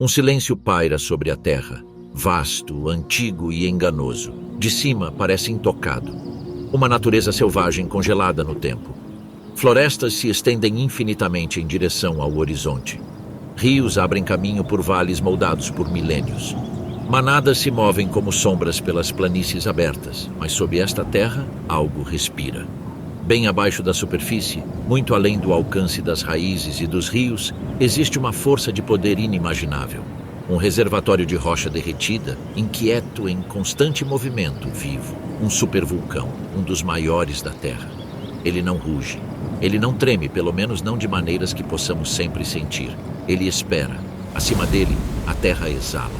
Um silêncio paira sobre a terra, vasto, antigo e enganoso. De cima parece intocado. Uma natureza selvagem congelada no tempo. Florestas se estendem infinitamente em direção ao horizonte. Rios abrem caminho por vales moldados por milênios. Manadas se movem como sombras pelas planícies abertas, mas sob esta terra, algo respira. Bem abaixo da superfície, muito além do alcance das raízes e dos rios, existe uma força de poder inimaginável. Um reservatório de rocha derretida, inquieto em constante movimento, vivo. Um supervulcão, um dos maiores da Terra. Ele não ruge. Ele não treme, pelo menos não de maneiras que possamos sempre sentir. Ele espera. Acima dele, a Terra exala.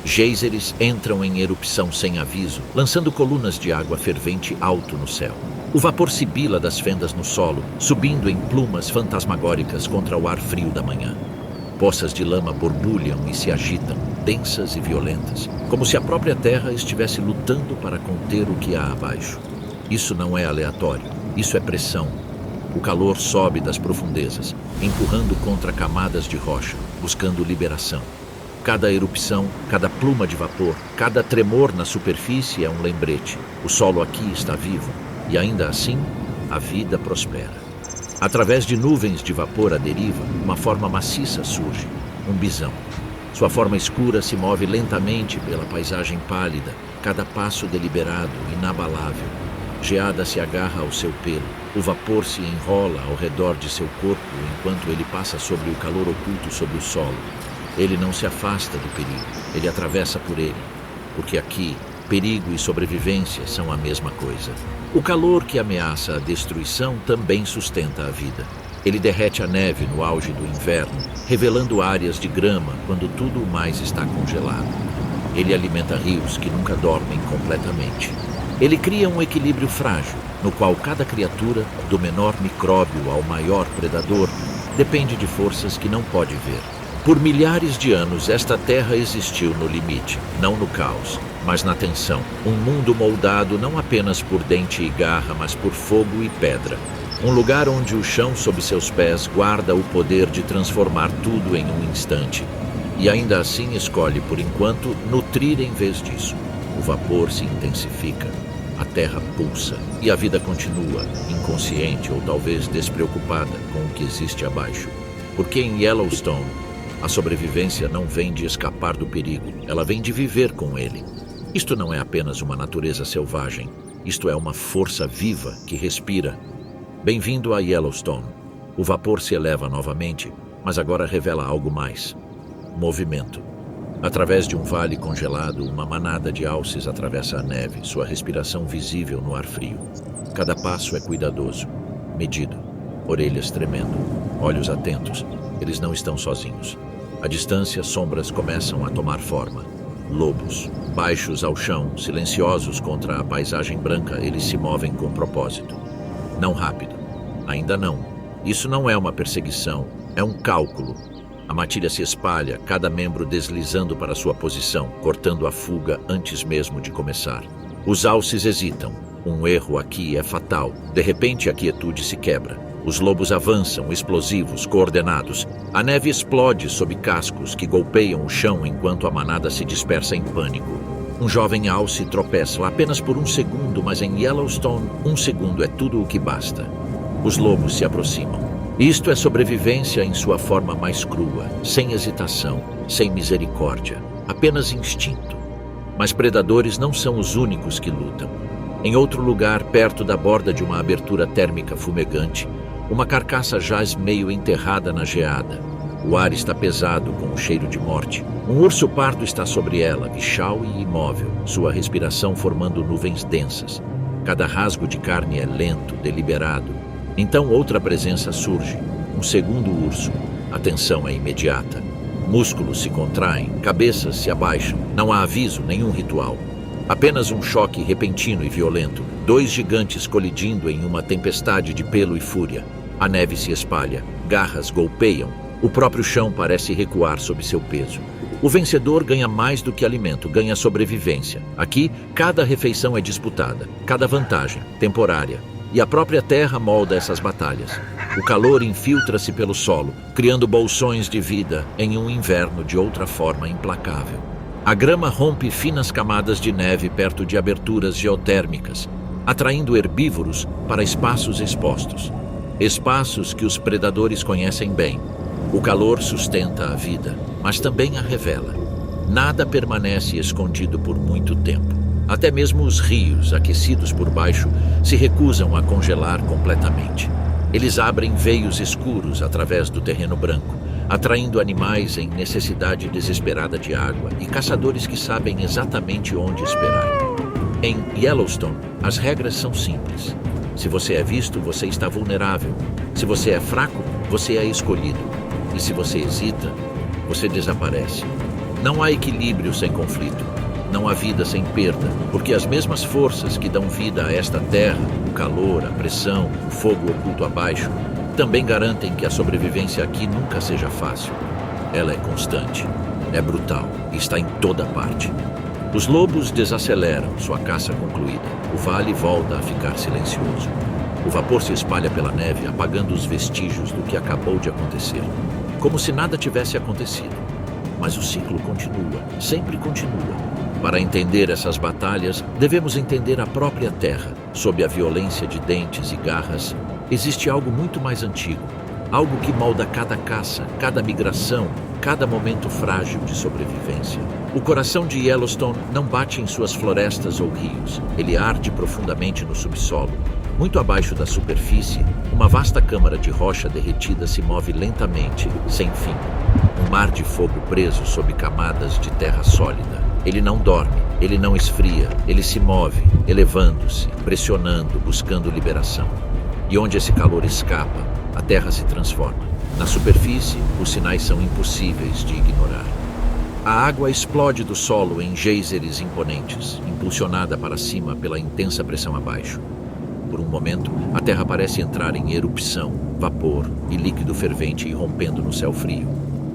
Geysers entram em erupção sem aviso, lançando colunas de água fervente alto no céu. O vapor sibila das fendas no solo, subindo em plumas fantasmagóricas contra o ar frio da manhã. Poças de lama borbulham e se agitam, densas e violentas, como se a própria terra estivesse lutando para conter o que há abaixo. Isso não é aleatório, isso é pressão. O calor sobe das profundezas, empurrando contra camadas de rocha, buscando liberação. Cada erupção, cada pluma de vapor, cada tremor na superfície é um lembrete. O solo aqui está vivo. E ainda assim, a vida prospera. Através de nuvens de vapor à deriva, uma forma maciça surge, um bisão. Sua forma escura se move lentamente pela paisagem pálida, cada passo deliberado, inabalável. Geada se agarra ao seu pelo, o vapor se enrola ao redor de seu corpo enquanto ele passa sobre o calor oculto sobre o solo. Ele não se afasta do perigo, ele atravessa por ele, porque aqui, perigo e sobrevivência são a mesma coisa. O calor que ameaça a destruição também sustenta a vida. Ele derrete a neve no auge do inverno, revelando áreas de grama quando tudo mais está congelado. Ele alimenta rios que nunca dormem completamente. Ele cria um equilíbrio frágil, no qual cada criatura, do menor micróbio ao maior predador, depende de forças que não pode ver. Por milhares de anos, esta terra existiu no limite, não no caos, mas na tensão. Um mundo moldado não apenas por dente e garra, mas por fogo e pedra. Um lugar onde o chão sob seus pés guarda o poder de transformar tudo em um instante. E ainda assim escolhe, por enquanto, nutrir em vez disso. O vapor se intensifica, a terra pulsa e a vida continua, inconsciente ou talvez despreocupada com o que existe abaixo. Porque em Yellowstone, a sobrevivência não vem de escapar do perigo, ela vem de viver com ele. Isto não é apenas uma natureza selvagem, isto é uma força viva que respira. Bem-vindo a Yellowstone. O vapor se eleva novamente, mas agora revela algo mais. Movimento. Através de um vale congelado, uma manada de alces atravessa a neve, sua respiração visível no ar frio. Cada passo é cuidadoso, medido, orelhas tremendo, olhos atentos. Eles não estão sozinhos. À distância, sombras começam a tomar forma. Lobos, baixos ao chão, silenciosos contra a paisagem branca, eles se movem com propósito. Não rápido. Ainda não. Isso não é uma perseguição, é um cálculo. A matilha se espalha, cada membro deslizando para sua posição, cortando a fuga antes mesmo de começar. Os alces hesitam. Um erro aqui é fatal. De repente, a quietude se quebra. Os lobos avançam, explosivos, coordenados. A neve explode sob cascos que golpeiam o chão enquanto a manada se dispersa em pânico. Um jovem alce tropeça apenas por um segundo, mas em Yellowstone, um segundo é tudo o que basta. Os lobos se aproximam. Isto é sobrevivência em sua forma mais crua, sem hesitação, sem misericórdia, apenas instinto. Mas predadores não são os únicos que lutam. Em outro lugar, perto da borda de uma abertura térmica fumegante, uma carcaça jaz meio enterrada na geada. O ar está pesado com o cheiro de morte. Um urso pardo está sobre ela, bichal e imóvel, sua respiração formando nuvens densas. Cada rasgo de carne é lento, deliberado. Então outra presença surge, um segundo urso. A tensão é imediata. Músculos se contraem, cabeças se abaixam. Não há aviso, nenhum ritual. Apenas um choque repentino e violento. Dois gigantes colidindo em uma tempestade de pelo e fúria. A neve se espalha, garras golpeiam. O próprio chão parece recuar sob seu peso. O vencedor ganha mais do que alimento, ganha sobrevivência. Aqui, cada refeição é disputada, cada vantagem, temporária. E a própria terra molda essas batalhas. O calor infiltra-se pelo solo, criando bolsões de vida em um inverno de outra forma implacável. A grama rompe finas camadas de neve perto de aberturas geotérmicas, atraindo herbívoros para espaços expostos. Espaços que os predadores conhecem bem. O calor sustenta a vida, mas também a revela. Nada permanece escondido por muito tempo. Até mesmo os rios, aquecidos por baixo, se recusam a congelar completamente. Eles abrem veios escuros através do terreno branco, atraindo animais em necessidade desesperada de água e caçadores que sabem exatamente onde esperar. Em Yellowstone, as regras são simples. Se você é visto, você está vulnerável. Se você é fraco, você é escolhido. E se você hesita, você desaparece. Não há equilíbrio sem conflito. Não há vida sem perda, porque as mesmas forças que dão vida a esta terra, o calor, a pressão, o fogo oculto abaixo, também garantem que a sobrevivência aqui nunca seja fácil. Ela é constante, é brutal e está em toda parte. Os lobos desaceleram, sua caça concluída. O vale volta a ficar silencioso. O vapor se espalha pela neve, apagando os vestígios do que acabou de acontecer. Como se nada tivesse acontecido. Mas o ciclo continua, sempre continua. Para entender essas batalhas, devemos entender a própria terra. Sob a violência de dentes e garras, existe algo muito mais antigo. Algo que molda cada caça, cada migração, cada momento frágil de sobrevivência. O coração de Yellowstone não bate em suas florestas ou rios. Ele arde profundamente no subsolo. Muito abaixo da superfície, uma vasta câmara de rocha derretida se move lentamente, sem fim. Um mar de fogo preso sob camadas de terra sólida. Ele não dorme, ele não esfria, ele se move, elevando-se, pressionando, buscando liberação. E onde esse calor escapa, a terra se transforma. Na superfície, os sinais são impossíveis de ignorar. A água explode do solo em geysers imponentes, impulsionada para cima pela intensa pressão abaixo. Por um momento, a terra parece entrar em erupção, vapor e líquido fervente irrompendo no céu frio,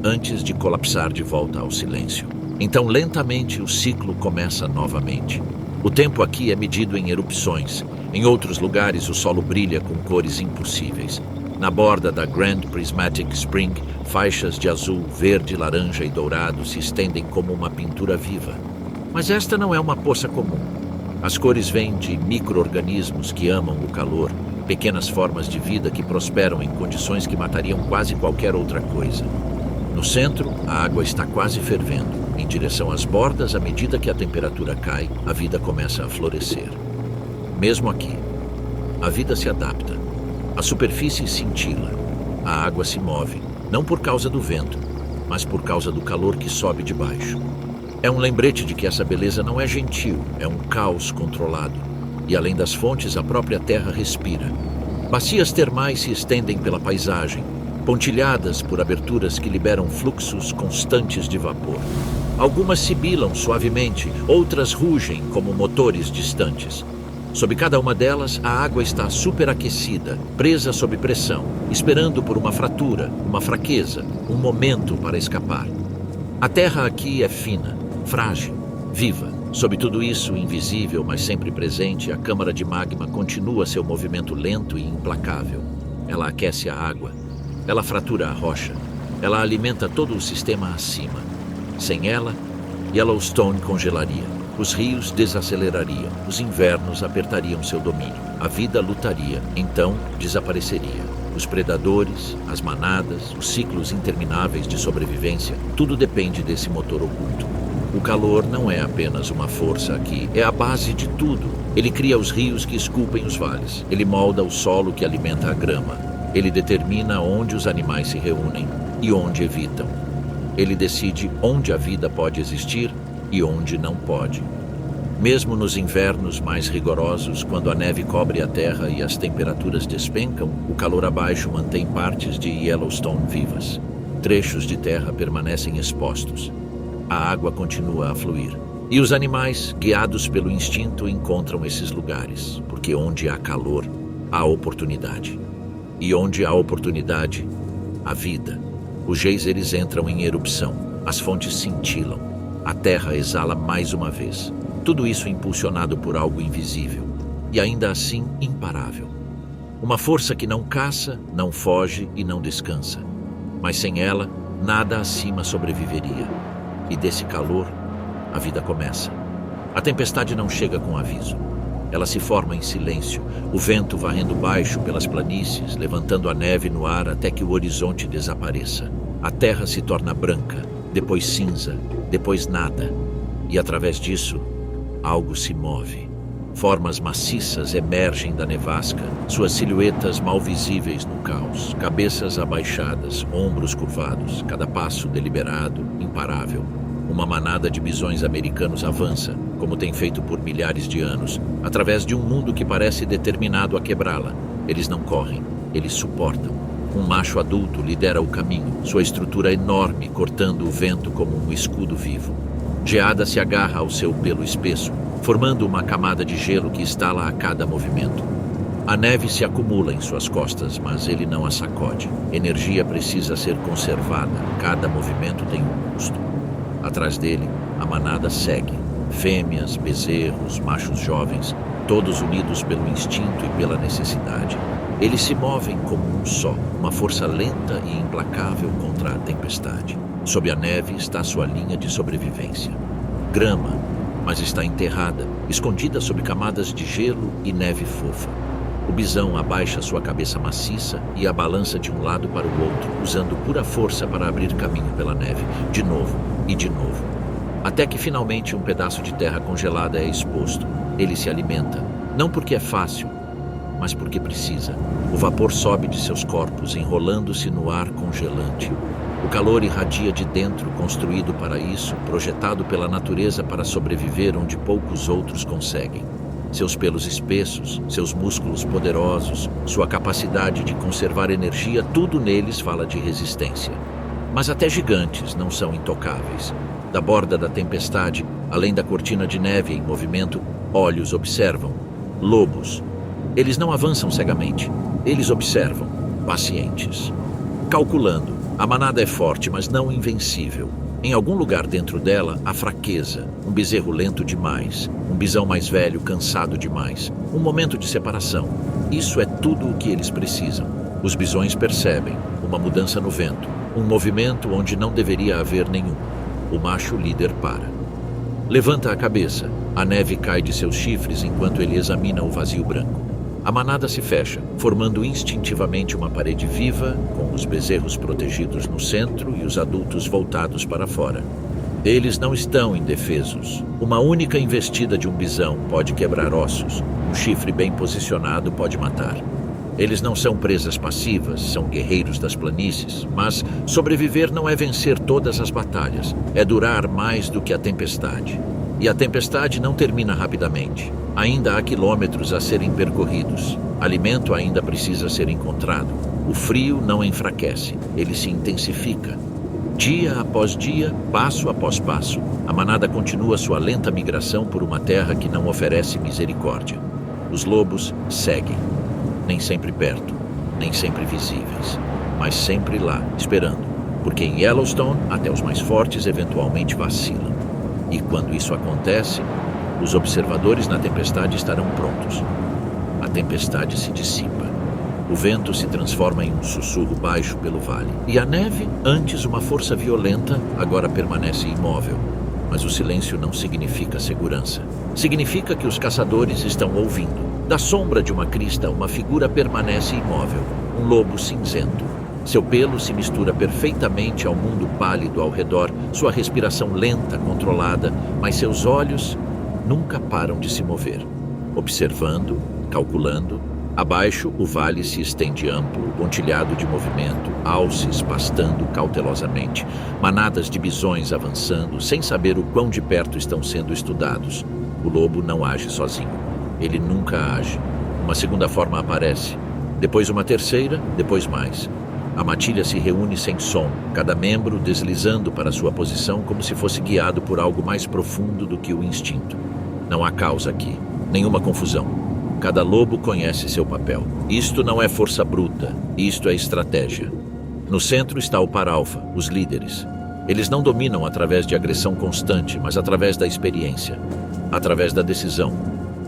antes de colapsar de volta ao silêncio. Então, lentamente, o ciclo começa novamente. O tempo aqui é medido em erupções. Em outros lugares, o solo brilha com cores impossíveis. Na borda da Grand Prismatic Spring, faixas de azul, verde, laranja e dourado se estendem como uma pintura viva. Mas esta não é uma poça comum. As cores vêm de micro-organismos que amam o calor, pequenas formas de vida que prosperam em condições que matariam quase qualquer outra coisa. No centro, a água está quase fervendo. Em direção às bordas, à medida que a temperatura cai, a vida começa a florescer. Mesmo aqui, a vida se adapta. A superfície cintila. A água se move, não por causa do vento, mas por causa do calor que sobe de baixo. É um lembrete de que essa beleza não é gentil, é um caos controlado. E além das fontes, a própria terra respira. Bacias termais se estendem pela paisagem, pontilhadas por aberturas que liberam fluxos constantes de vapor. Algumas sibilam suavemente, outras rugem como motores distantes. Sob cada uma delas, a água está superaquecida, presa sob pressão, esperando por uma fratura, uma fraqueza, um momento para escapar. A terra aqui é fina, frágil, viva. Sob tudo isso, invisível, mas sempre presente, a câmara de magma continua seu movimento lento e implacável. Ela aquece a água, ela fratura a rocha, ela alimenta todo o sistema acima. Sem ela, Yellowstone congelaria, os rios desacelerariam, os invernos apertariam seu domínio, a vida lutaria, então desapareceria. Os predadores, as manadas, os ciclos intermináveis de sobrevivência, tudo depende desse motor oculto. O calor não é apenas uma força aqui, é a base de tudo. Ele cria os rios que esculpem os vales, ele molda o solo que alimenta a grama, ele determina onde os animais se reúnem e onde evitam. Ele decide onde a vida pode existir e onde não pode. Mesmo nos invernos mais rigorosos, quando a neve cobre a terra e as temperaturas despencam, o calor abaixo mantém partes de Yellowstone vivas. Trechos de terra permanecem expostos. A água continua a fluir. E os animais, guiados pelo instinto, encontram esses lugares, porque onde há calor, há oportunidade. E onde há oportunidade, há vida. Os geysers entram em erupção, as fontes cintilam, a terra exala mais uma vez. Tudo isso impulsionado por algo invisível, e ainda assim imparável. Uma força que não caça, não foge e não descansa. Mas sem ela, nada acima sobreviveria. E desse calor, a vida começa. A tempestade não chega com aviso. Ela se forma em silêncio, o vento varrendo baixo pelas planícies, levantando a neve no ar até que o horizonte desapareça. A terra se torna branca, depois cinza, depois nada. E através disso, algo se move. Formas maciças emergem da nevasca, suas silhuetas mal visíveis no caos, cabeças abaixadas, ombros curvados, cada passo deliberado, imparável. Uma manada de bisões americanos avança, como tem feito por milhares de anos, através de um mundo que parece determinado a quebrá-la. Eles não correm, eles suportam. Um macho adulto lidera o caminho, sua estrutura enorme cortando o vento como um escudo vivo. Geada se agarra ao seu pelo espesso, formando uma camada de gelo que estala a cada movimento. A neve se acumula em suas costas, mas ele não a sacode. Energia precisa ser conservada, cada movimento tem um custo. Atrás dele, a manada segue. Fêmeas, bezerros, machos jovens, todos unidos pelo instinto e pela necessidade. Eles se movem como um só, uma força lenta e implacável contra a tempestade. Sob a neve está sua linha de sobrevivência. Grama, mas está enterrada, escondida sob camadas de gelo e neve fofa. O bisão abaixa sua cabeça maciça e a balança de um lado para o outro, usando pura força para abrir caminho pela neve, de novo e de novo. Até que finalmente um pedaço de terra congelada é exposto. Ele se alimenta, não porque é fácil, mas porque precisa. O vapor sobe de seus corpos, enrolando-se no ar congelante. O calor irradia de dentro, construído para isso, projetado pela natureza para sobreviver onde poucos outros conseguem. Seus pelos espessos, seus músculos poderosos, sua capacidade de conservar energia, tudo neles fala de resistência. Mas até gigantes não são intocáveis. Da borda da tempestade, além da cortina de neve em movimento, olhos observam. Lobos. Eles não avançam cegamente. Eles observam, pacientes. Calculando. A manada é forte, mas não invencível. Em algum lugar dentro dela, há fraqueza, um bezerro lento demais, um bisão mais velho cansado demais, um momento de separação. Isso é tudo o que eles precisam. Os bisões percebem uma mudança no vento, um movimento onde não deveria haver nenhum. O macho líder para. Levanta a cabeça. A neve cai de seus chifres enquanto ele examina o vazio branco. A manada se fecha, formando instintivamente uma parede viva, com os bezerros protegidos no centro e os adultos voltados para fora. Eles não estão indefesos. Uma única investida de um bisão pode quebrar ossos. Um chifre bem posicionado pode matar. Eles não são presas passivas, são guerreiros das planícies, mas sobreviver não é vencer todas as batalhas, é durar mais do que a tempestade. E a tempestade não termina rapidamente. Ainda há quilômetros a serem percorridos. Alimento ainda precisa ser encontrado. O frio não enfraquece, ele se intensifica. Dia após dia, passo após passo, a manada continua sua lenta migração por uma terra que não oferece misericórdia. Os lobos seguem, nem sempre perto, nem sempre visíveis, mas sempre lá, esperando, porque em Yellowstone até os mais fortes eventualmente vacilam. E quando isso acontece, os observadores na tempestade estarão prontos. A tempestade se dissipa. O vento se transforma em um sussurro baixo pelo vale. E a neve, antes uma força violenta, agora permanece imóvel. Mas o silêncio não significa segurança. Significa que os caçadores estão ouvindo. Da sombra de uma crista, uma figura permanece imóvel. Um lobo cinzento. Seu pelo se mistura perfeitamente ao mundo pálido ao redor, sua respiração lenta, controlada, mas seus olhos nunca param de se mover. Observando, calculando. Abaixo, o vale se estende amplo, pontilhado de movimento, alces pastando cautelosamente, manadas de bisões avançando, sem saber o quão de perto estão sendo estudados. O lobo não age sozinho. Ele nunca age. Uma segunda forma aparece, depois uma terceira, depois mais. A matilha se reúne sem som, cada membro deslizando para sua posição como se fosse guiado por algo mais profundo do que o instinto. Não há causa aqui, nenhuma confusão. Cada lobo conhece seu papel. Isto não é força bruta, isto é estratégia. No centro está o par alfa, os líderes. Eles não dominam através de agressão constante, mas através da experiência, através da decisão.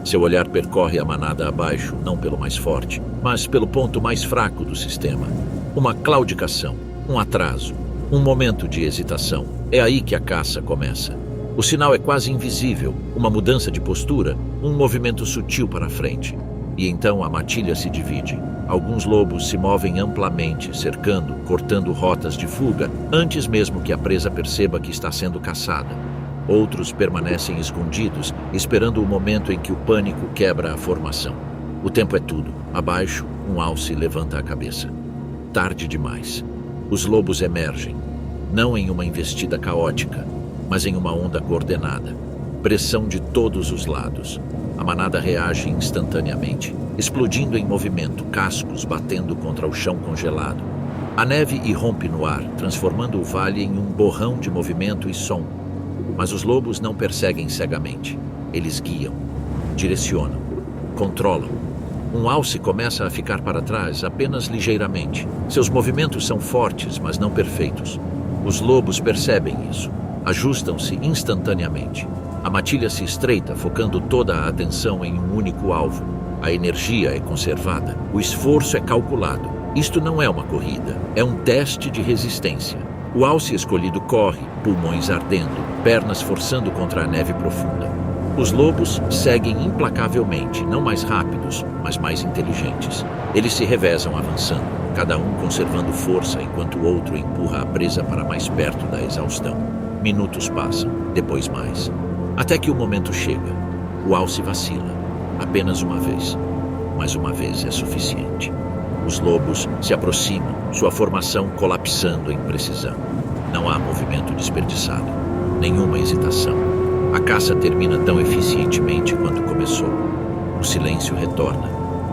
Seu olhar percorre a manada abaixo, não pelo mais forte, mas pelo ponto mais fraco do sistema. Uma claudicação, um atraso, um momento de hesitação. É aí que a caça começa. O sinal é quase invisível, uma mudança de postura, um movimento sutil para frente. E então a matilha se divide. Alguns lobos se movem amplamente, cercando, cortando rotas de fuga, antes mesmo que a presa perceba que está sendo caçada. Outros permanecem escondidos, esperando o momento em que o pânico quebra a formação. O tempo é tudo. Abaixo, um alce levanta a cabeça. Tarde demais. Os lobos emergem, não em uma investida caótica, mas em uma onda coordenada. Pressão de todos os lados. A manada reage instantaneamente, explodindo em movimento, cascos batendo contra o chão congelado. A neve irrompe no ar, transformando o vale em um borrão de movimento e som. Mas os lobos não perseguem cegamente. Eles guiam, direcionam, controlam. Um alce começa a ficar para trás apenas ligeiramente. Seus movimentos são fortes, mas não perfeitos. Os lobos percebem isso. Ajustam-se instantaneamente. A matilha se estreita, focando toda a atenção em um único alvo. A energia é conservada. O esforço é calculado. Isto não é uma corrida, é um teste de resistência. O alce escolhido corre, pulmões ardendo, pernas forçando contra a neve profunda. Os lobos seguem implacavelmente, não mais rápidos, mas mais inteligentes. Eles se revezam avançando, cada um conservando força enquanto o outro empurra a presa para mais perto da exaustão. Minutos passam, depois mais. Até que o momento chega. O alce vacila. Apenas uma vez. Mas uma vez é suficiente. Os lobos se aproximam, sua formação colapsando em precisão. Não há movimento desperdiçado. Nenhuma hesitação. A caça termina tão eficientemente quanto começou. O silêncio retorna.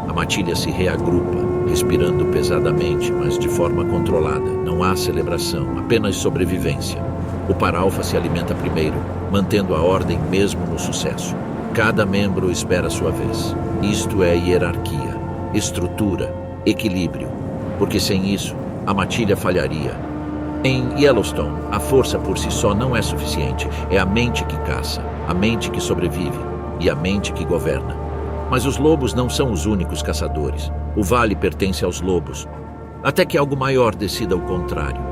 A matilha se reagrupa, respirando pesadamente, mas de forma controlada. Não há celebração, apenas sobrevivência. O par-alfa se alimenta primeiro, mantendo a ordem mesmo no sucesso. Cada membro espera sua vez. Isto é hierarquia, estrutura, equilíbrio. Porque sem isso, a matilha falharia. Em Yellowstone, a força por si só não é suficiente. É a mente que caça, a mente que sobrevive e a mente que governa. Mas os lobos não são os únicos caçadores. O vale pertence aos lobos. Até que algo maior decida o contrário.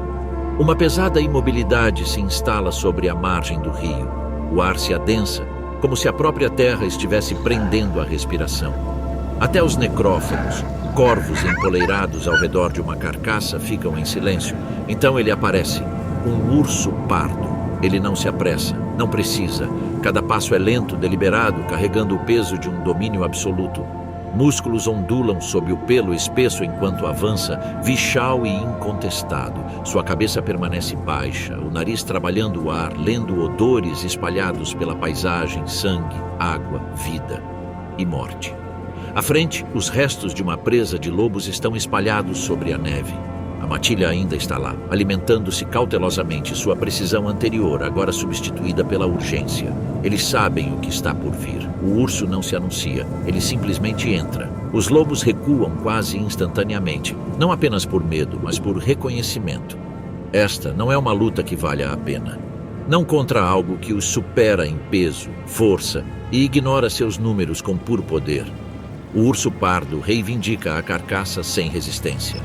Uma pesada imobilidade se instala sobre a margem do rio. O ar se adensa, como se a própria terra estivesse prendendo a respiração. Até os necrófagos, corvos empoleirados ao redor de uma carcaça, ficam em silêncio. Então ele aparece, um urso pardo. Ele não se apressa, não precisa. Cada passo é lento, deliberado, carregando o peso de um domínio absoluto. Músculos ondulam sob o pelo espesso enquanto avança, vichal e incontestado. Sua cabeça permanece baixa, o nariz trabalhando o ar, lendo odores espalhados pela paisagem, sangue, água, vida e morte. À frente, os restos de uma presa de lobos estão espalhados sobre a neve. A matilha ainda está lá, alimentando-se cautelosamente, sua precisão anterior, agora substituída pela urgência. Eles sabem o que está por vir. O urso não se anuncia, ele simplesmente entra. Os lobos recuam quase instantaneamente, não apenas por medo, mas por reconhecimento. Esta não é uma luta que valha a pena. Não contra algo que os supera em peso, força e ignora seus números com puro poder. O urso pardo reivindica a carcaça sem resistência.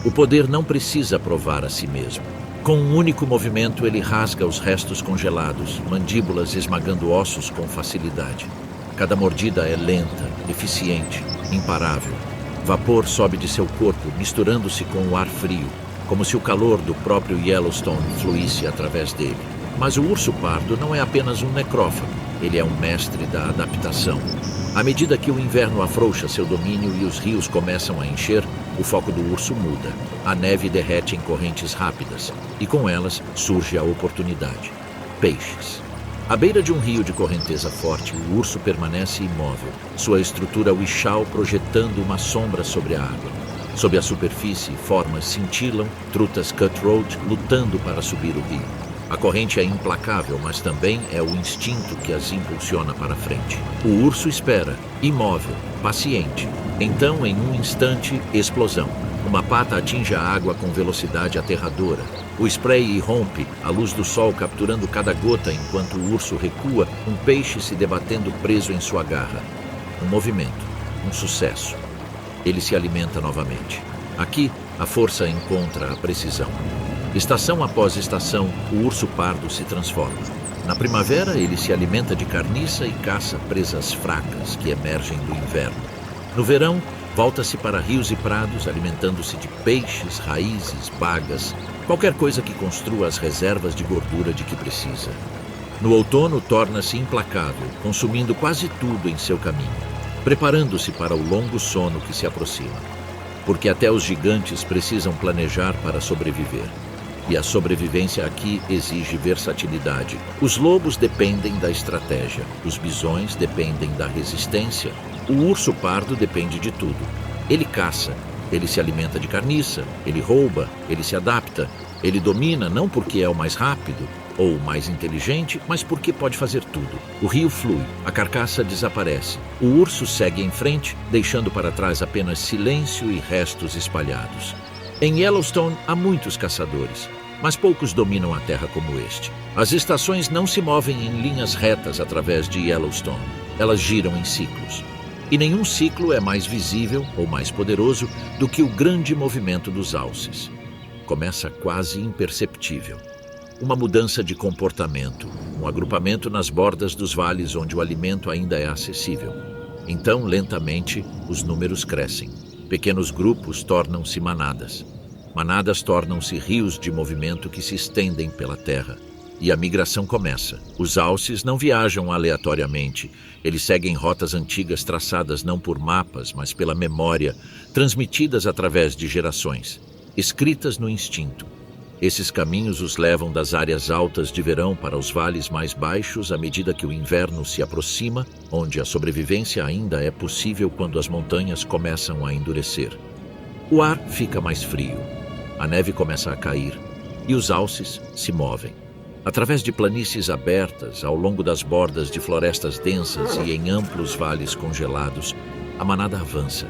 O poder não precisa provar a si mesmo. Com um único movimento, ele rasga os restos congelados, mandíbulas esmagando ossos com facilidade. Cada mordida é lenta, eficiente, imparável. Vapor sobe de seu corpo, misturando-se com o ar frio, como se o calor do próprio Yellowstone fluísse através dele. Mas o urso pardo não é apenas um necrófago. Ele é um mestre da adaptação. À medida que o inverno afrouxa seu domínio e os rios começam a encher, o foco do urso muda. A neve derrete em correntes rápidas, e com elas surge a oportunidade. Peixes. À beira de um rio de correnteza forte, o urso permanece imóvel, sua estrutura wichal projetando uma sombra sobre a água. Sob a superfície, formas cintilam, trutas cutthroat lutando para subir o rio. A corrente é implacável, mas também é o instinto que as impulsiona para frente. O urso espera, imóvel, paciente. Então, em um instante, explosão. Uma pata atinge a água com velocidade aterradora. O spray irrompe, a luz do sol capturando cada gota enquanto o urso recua, um peixe se debatendo preso em sua garra. um movimento, um sucesso. Ele se alimenta novamente. Aqui, a força encontra a precisão. Estação após estação, o urso pardo se transforma. Na primavera, ele se alimenta de carniça e caça presas fracas que emergem do inverno. No verão, volta-se para rios e prados, alimentando-se de peixes, raízes, bagas, qualquer coisa que construa as reservas de gordura de que precisa. No outono, torna-se implacável, consumindo quase tudo em seu caminho, preparando-se para o longo sono que se aproxima. Porque até os gigantes precisam planejar para sobreviver. E a sobrevivência aqui exige versatilidade. Os lobos dependem da estratégia, os bisões dependem da resistência, o urso pardo depende de tudo. Ele caça, ele se alimenta de carniça, ele rouba, ele se adapta, ele domina não porque é o mais rápido ou o mais inteligente, mas porque pode fazer tudo. O rio flui, a carcaça desaparece, o urso segue em frente, deixando para trás apenas silêncio e restos espalhados. Em Yellowstone há muitos caçadores, mas poucos dominam a terra como este. As estações não se movem em linhas retas através de Yellowstone. Elas giram em ciclos. E nenhum ciclo é mais visível ou mais poderoso do que o grande movimento dos alces. Começa quase imperceptível. Uma mudança de comportamento, um agrupamento nas bordas dos vales onde o alimento ainda é acessível. Então, lentamente, os números crescem. Pequenos grupos tornam-se manadas. Manadas tornam-se rios de movimento que se estendem pela terra. E a migração começa. Os alces não viajam aleatoriamente. Eles seguem rotas antigas traçadas não por mapas, mas pela memória, transmitidas através de gerações, escritas no instinto. Esses caminhos os levam das áreas altas de verão para os vales mais baixos à medida que o inverno se aproxima, onde a sobrevivência ainda é possível quando as montanhas começam a endurecer. O ar fica mais frio, a neve começa a cair e os alces se movem. Através de planícies abertas, ao longo das bordas de florestas densas e em amplos vales congelados, a manada avança.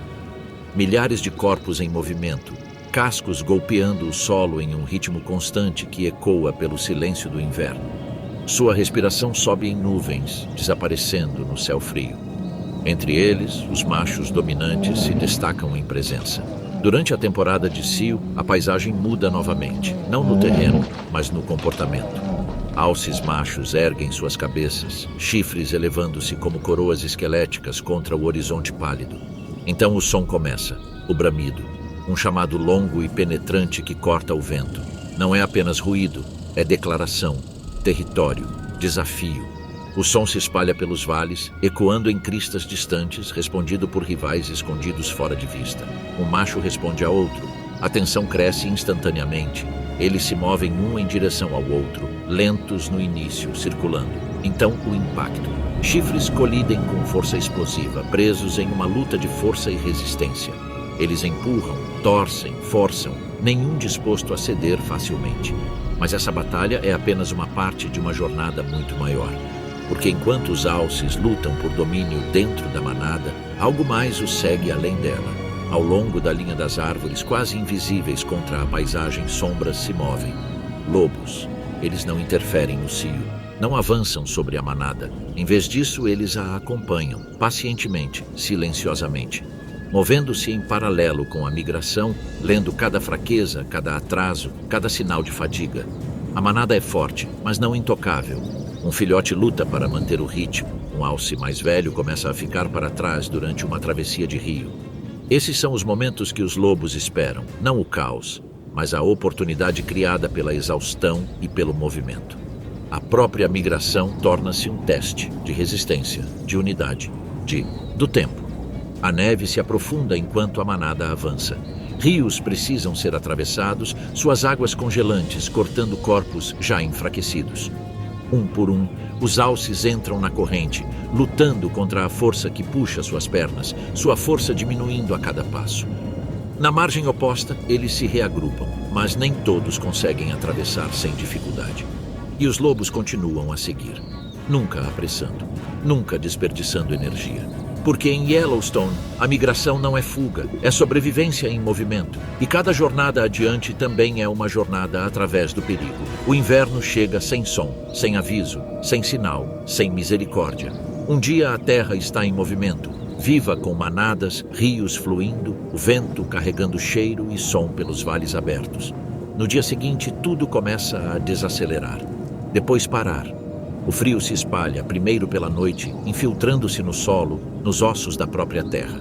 Milhares de corpos em movimento, cascos golpeando o solo em um ritmo constante que ecoa pelo silêncio do inverno. Sua respiração sobe em nuvens, desaparecendo no céu frio. Entre eles, os machos dominantes se destacam em presença. Durante a temporada de cio, a paisagem muda novamente, não no terreno, mas no comportamento. Alces machos erguem suas cabeças, chifres elevando-se como coroas esqueléticas contra o horizonte pálido. Então o som começa, o bramido, um chamado longo e penetrante que corta o vento. Não é apenas ruído, é declaração, território, desafio. O som se espalha pelos vales, ecoando em cristas distantes, respondido por rivais escondidos fora de vista. Um macho responde a outro. A tensão cresce instantaneamente. Eles se movem um em direção ao outro, lentos no início, circulando. Então, o impacto. Chifres colidem com força explosiva, presos em uma luta de força e resistência. Eles empurram, torcem, forçam, nenhum disposto a ceder facilmente. Mas essa batalha é apenas uma parte de uma jornada muito maior. Porque enquanto os alces lutam por domínio dentro da manada, algo mais os segue além dela. Ao longo da linha das árvores, quase invisíveis contra a paisagem, sombras se movem. Lobos. Eles não interferem no cio, não avançam sobre a manada. Em vez disso, eles a acompanham, pacientemente, silenciosamente, movendo-se em paralelo com a migração, lendo cada fraqueza, cada atraso, cada sinal de fadiga. A manada é forte, mas não intocável. Um filhote luta para manter o ritmo. Um alce mais velho começa a ficar para trás durante uma travessia de rio. Esses são os momentos que os lobos esperam, não o caos, mas a oportunidade criada pela exaustão e pelo movimento. A própria migração torna-se um teste de resistência, de unidade, do tempo. A neve se aprofunda enquanto a manada avança. Rios precisam ser atravessados, suas águas congelantes cortando corpos já enfraquecidos. Um por um, os alces entram na corrente, lutando contra a força que puxa suas pernas, sua força diminuindo a cada passo. Na margem oposta, eles se reagrupam, mas nem todos conseguem atravessar sem dificuldade. E os lobos continuam a seguir, nunca apressando, nunca desperdiçando energia. Porque em Yellowstone, a migração não é fuga, é sobrevivência em movimento. E cada jornada adiante também é uma jornada através do perigo. O inverno chega sem som, sem aviso, sem sinal, sem misericórdia. Um dia a terra está em movimento, viva com manadas, rios fluindo, o vento carregando cheiro e som pelos vales abertos. No dia seguinte, tudo começa a desacelerar, depois parar. O frio se espalha, primeiro pela noite, infiltrando-se no solo, nos ossos da própria terra.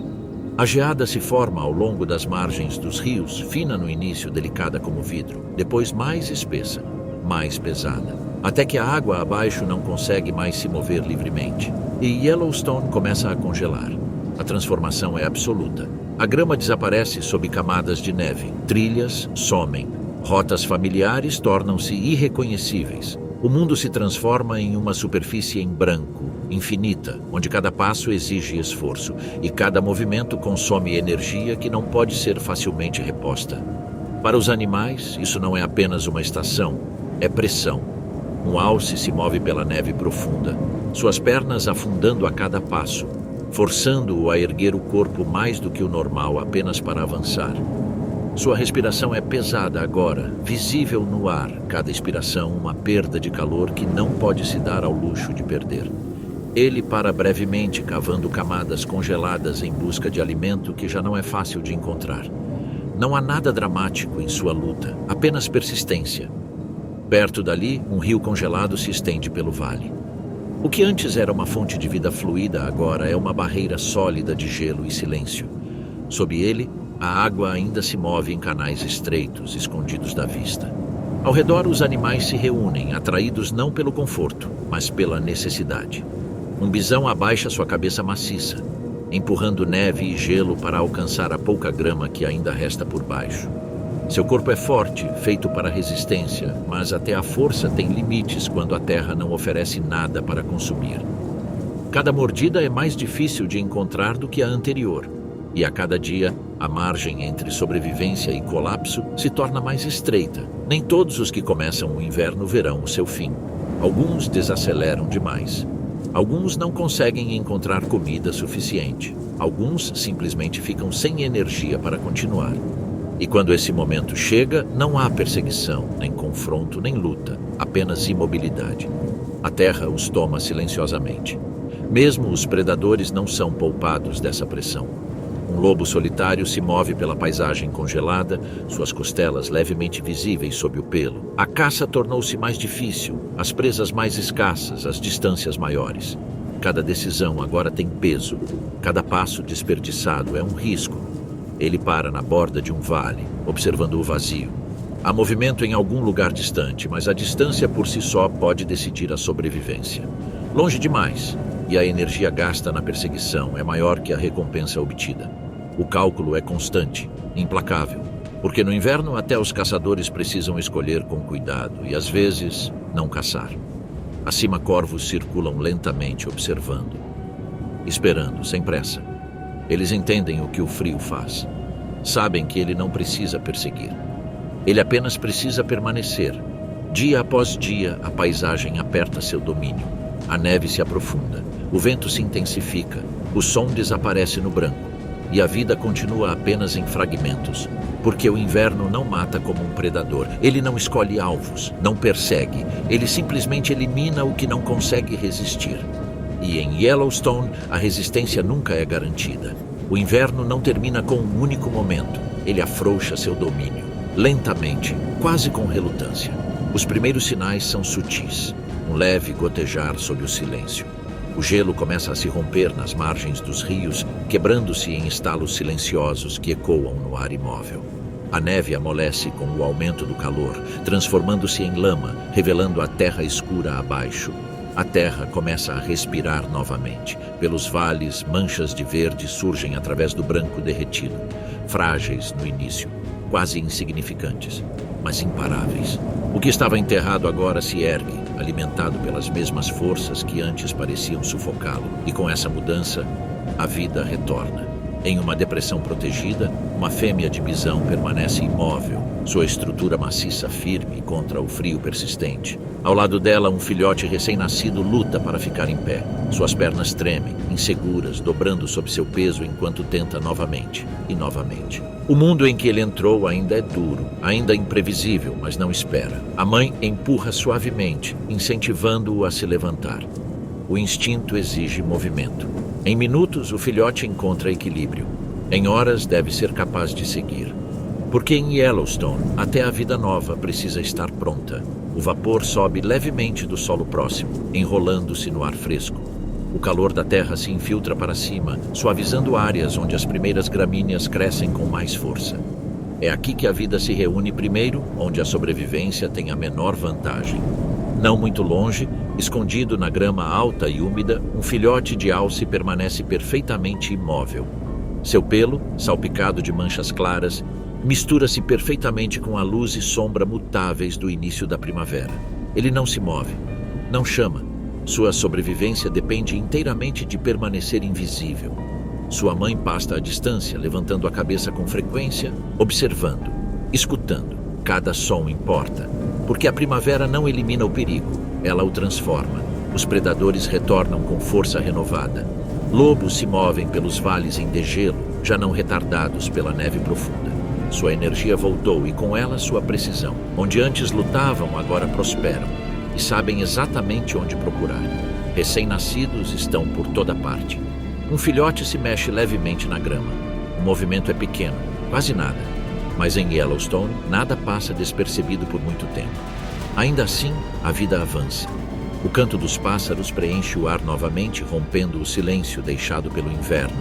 A geada se forma ao longo das margens dos rios, fina no início, delicada como vidro, depois mais espessa, mais pesada, até que a água abaixo não consegue mais se mover livremente. E Yellowstone começa a congelar. A transformação é absoluta. A grama desaparece sob camadas de neve, trilhas somem, rotas familiares tornam-se irreconhecíveis. O mundo se transforma em uma superfície em branco, infinita, onde cada passo exige esforço e cada movimento consome energia que não pode ser facilmente reposta. Para os animais, isso não é apenas uma estação, é pressão. Um alce se move pela neve profunda, suas pernas afundando a cada passo, forçando-o a erguer o corpo mais do que o normal apenas para avançar. Sua respiração é pesada agora, visível no ar, cada expiração uma perda de calor que não pode se dar ao luxo de perder. Ele para brevemente, cavando camadas congeladas em busca de alimento que já não é fácil de encontrar. Não há nada dramático em sua luta, apenas persistência. Perto dali, um rio congelado se estende pelo vale. O que antes era uma fonte de vida fluida agora é uma barreira sólida de gelo e silêncio. Sob ele, a água ainda se move em canais estreitos, escondidos da vista. Ao redor, os animais se reúnem, atraídos não pelo conforto, mas pela necessidade. Um bisão abaixa sua cabeça maciça, empurrando neve e gelo para alcançar a pouca grama que ainda resta por baixo. Seu corpo é forte, feito para resistência, mas até a força tem limites quando a terra não oferece nada para consumir. Cada mordida é mais difícil de encontrar do que a anterior, e a cada dia, a margem entre sobrevivência e colapso se torna mais estreita. Nem todos os que começam o inverno verão o seu fim. Alguns desaceleram demais. Alguns não conseguem encontrar comida suficiente. Alguns simplesmente ficam sem energia para continuar. E quando esse momento chega, não há perseguição, nem confronto, nem luta, apenas imobilidade. A terra os toma silenciosamente. Mesmo os predadores não são poupados dessa pressão. Um lobo solitário se move pela paisagem congelada, suas costelas levemente visíveis sob o pelo. A caça tornou-se mais difícil, as presas mais escassas, as distâncias maiores. Cada decisão agora tem peso, cada passo desperdiçado é um risco. Ele para na borda de um vale, observando o vazio. Há movimento em algum lugar distante, mas a distância por si só pode decidir a sobrevivência. Longe demais, e a energia gasta na perseguição é maior que a recompensa obtida. O cálculo é constante, implacável, porque no inverno até os caçadores precisam escolher com cuidado e, às vezes, não caçar. Acima, corvos circulam lentamente, observando, esperando, sem pressa. Eles entendem o que o frio faz. Sabem que ele não precisa perseguir. Ele apenas precisa permanecer. Dia após dia, a paisagem aperta seu domínio. A neve se aprofunda, o vento se intensifica, o som desaparece no branco, e a vida continua apenas em fragmentos, porque o inverno não mata como um predador, ele não escolhe alvos, não persegue, ele simplesmente elimina o que não consegue resistir. E em Yellowstone, a resistência nunca é garantida. O inverno não termina com um único momento, ele afrouxa seu domínio, lentamente, quase com relutância. Os primeiros sinais são sutis. Um leve gotejar sob o silêncio. O gelo começa a se romper nas margens dos rios, quebrando-se em estalos silenciosos que ecoam no ar imóvel. A neve amolece com o aumento do calor, transformando-se em lama, revelando a terra escura abaixo. A terra começa a respirar novamente. Pelos vales, manchas de verde surgem através do branco derretido, frágeis no início, quase insignificantes, mas imparáveis. O que estava enterrado agora se ergue, alimentado pelas mesmas forças que antes pareciam sufocá-lo. E com essa mudança, a vida retorna. Em uma depressão protegida, uma fêmea de bisão permanece imóvel, sua estrutura maciça firme contra o frio persistente. Ao lado dela, um filhote recém-nascido luta para ficar em pé. Suas pernas tremem, inseguras, dobrando sob seu peso enquanto tenta novamente e novamente. O mundo em que ele entrou ainda é duro, ainda imprevisível, mas não espera. A mãe empurra suavemente, incentivando-o a se levantar. O instinto exige movimento. Em minutos, o filhote encontra equilíbrio. Em horas, deve ser capaz de seguir. Porque em Yellowstone, até a vida nova precisa estar pronta. O vapor sobe levemente do solo próximo, enrolando-se no ar fresco. O calor da terra se infiltra para cima, suavizando áreas onde as primeiras gramíneas crescem com mais força. É aqui que a vida se reúne primeiro, onde a sobrevivência tem a menor vantagem. Não muito longe, escondido na grama alta e úmida, um filhote de alce permanece perfeitamente imóvel. Seu pelo, salpicado de manchas claras, mistura-se perfeitamente com a luz e sombra mutáveis do início da primavera. Ele não se move, não chama. Sua sobrevivência depende inteiramente de permanecer invisível. Sua mãe pasta à distância, levantando a cabeça com frequência, observando, escutando. Cada som importa, porque a primavera não elimina o perigo, ela o transforma. Os predadores retornam com força renovada. Lobos se movem pelos vales em degelo, já não retardados pela neve profunda. Sua energia voltou e com ela sua precisão. Onde antes lutavam, agora prosperam e sabem exatamente onde procurar. Recém-nascidos estão por toda parte. Um filhote se mexe levemente na grama. O movimento é pequeno, quase nada. Mas em Yellowstone, nada passa despercebido por muito tempo. Ainda assim, a vida avança. O canto dos pássaros preenche o ar novamente, rompendo o silêncio deixado pelo inverno.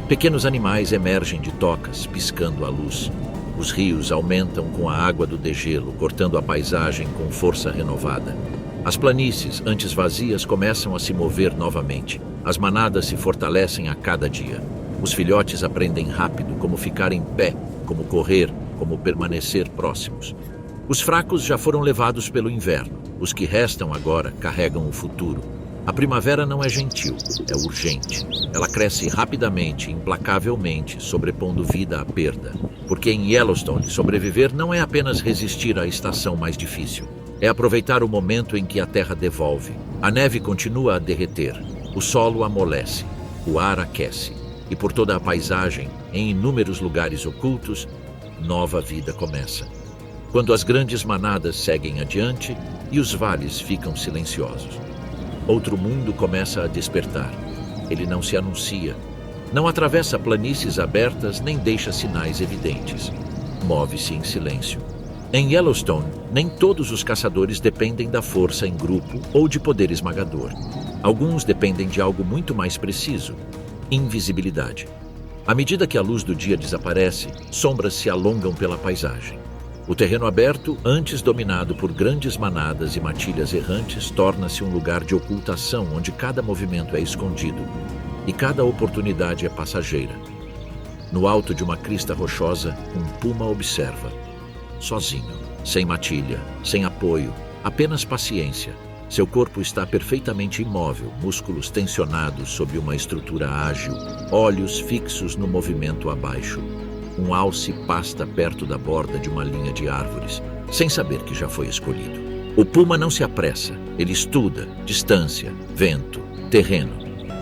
Pequenos animais emergem de tocas, piscando a luz. Os rios aumentam com a água do degelo, cortando a paisagem com força renovada. As planícies, antes vazias, começam a se mover novamente. As manadas se fortalecem a cada dia. Os filhotes aprendem rápido como ficar em pé, como correr, como permanecer próximos. Os fracos já foram levados pelo inverno. Os que restam agora carregam o futuro. A primavera não é gentil, é urgente. Ela cresce rapidamente, implacavelmente, sobrepondo vida à perda. Porque em Yellowstone, sobreviver não é apenas resistir à estação mais difícil. É aproveitar o momento em que a terra devolve. A neve continua a derreter, o solo amolece, o ar aquece. E por toda a paisagem, em inúmeros lugares ocultos, nova vida começa. Quando as grandes manadas seguem adiante e os vales ficam silenciosos. Outro mundo começa a despertar. Ele não se anuncia, não atravessa planícies abertas nem deixa sinais evidentes. Move-se em silêncio. Em Yellowstone, nem todos os caçadores dependem da força em grupo ou de poder esmagador. Alguns dependem de algo muito mais preciso: invisibilidade. À medida que a luz do dia desaparece, sombras se alongam pela paisagem. O terreno aberto, antes dominado por grandes manadas e matilhas errantes, torna-se um lugar de ocultação onde cada movimento é escondido e cada oportunidade é passageira. No alto de uma crista rochosa, um puma observa. Sozinho, sem matilha, sem apoio, apenas paciência. Seu corpo está perfeitamente imóvel, músculos tensionados sob uma estrutura ágil, olhos fixos no movimento abaixo. Um alce pasta perto da borda de uma linha de árvores, sem saber que já foi escolhido. O puma não se apressa, ele estuda distância, vento, terreno.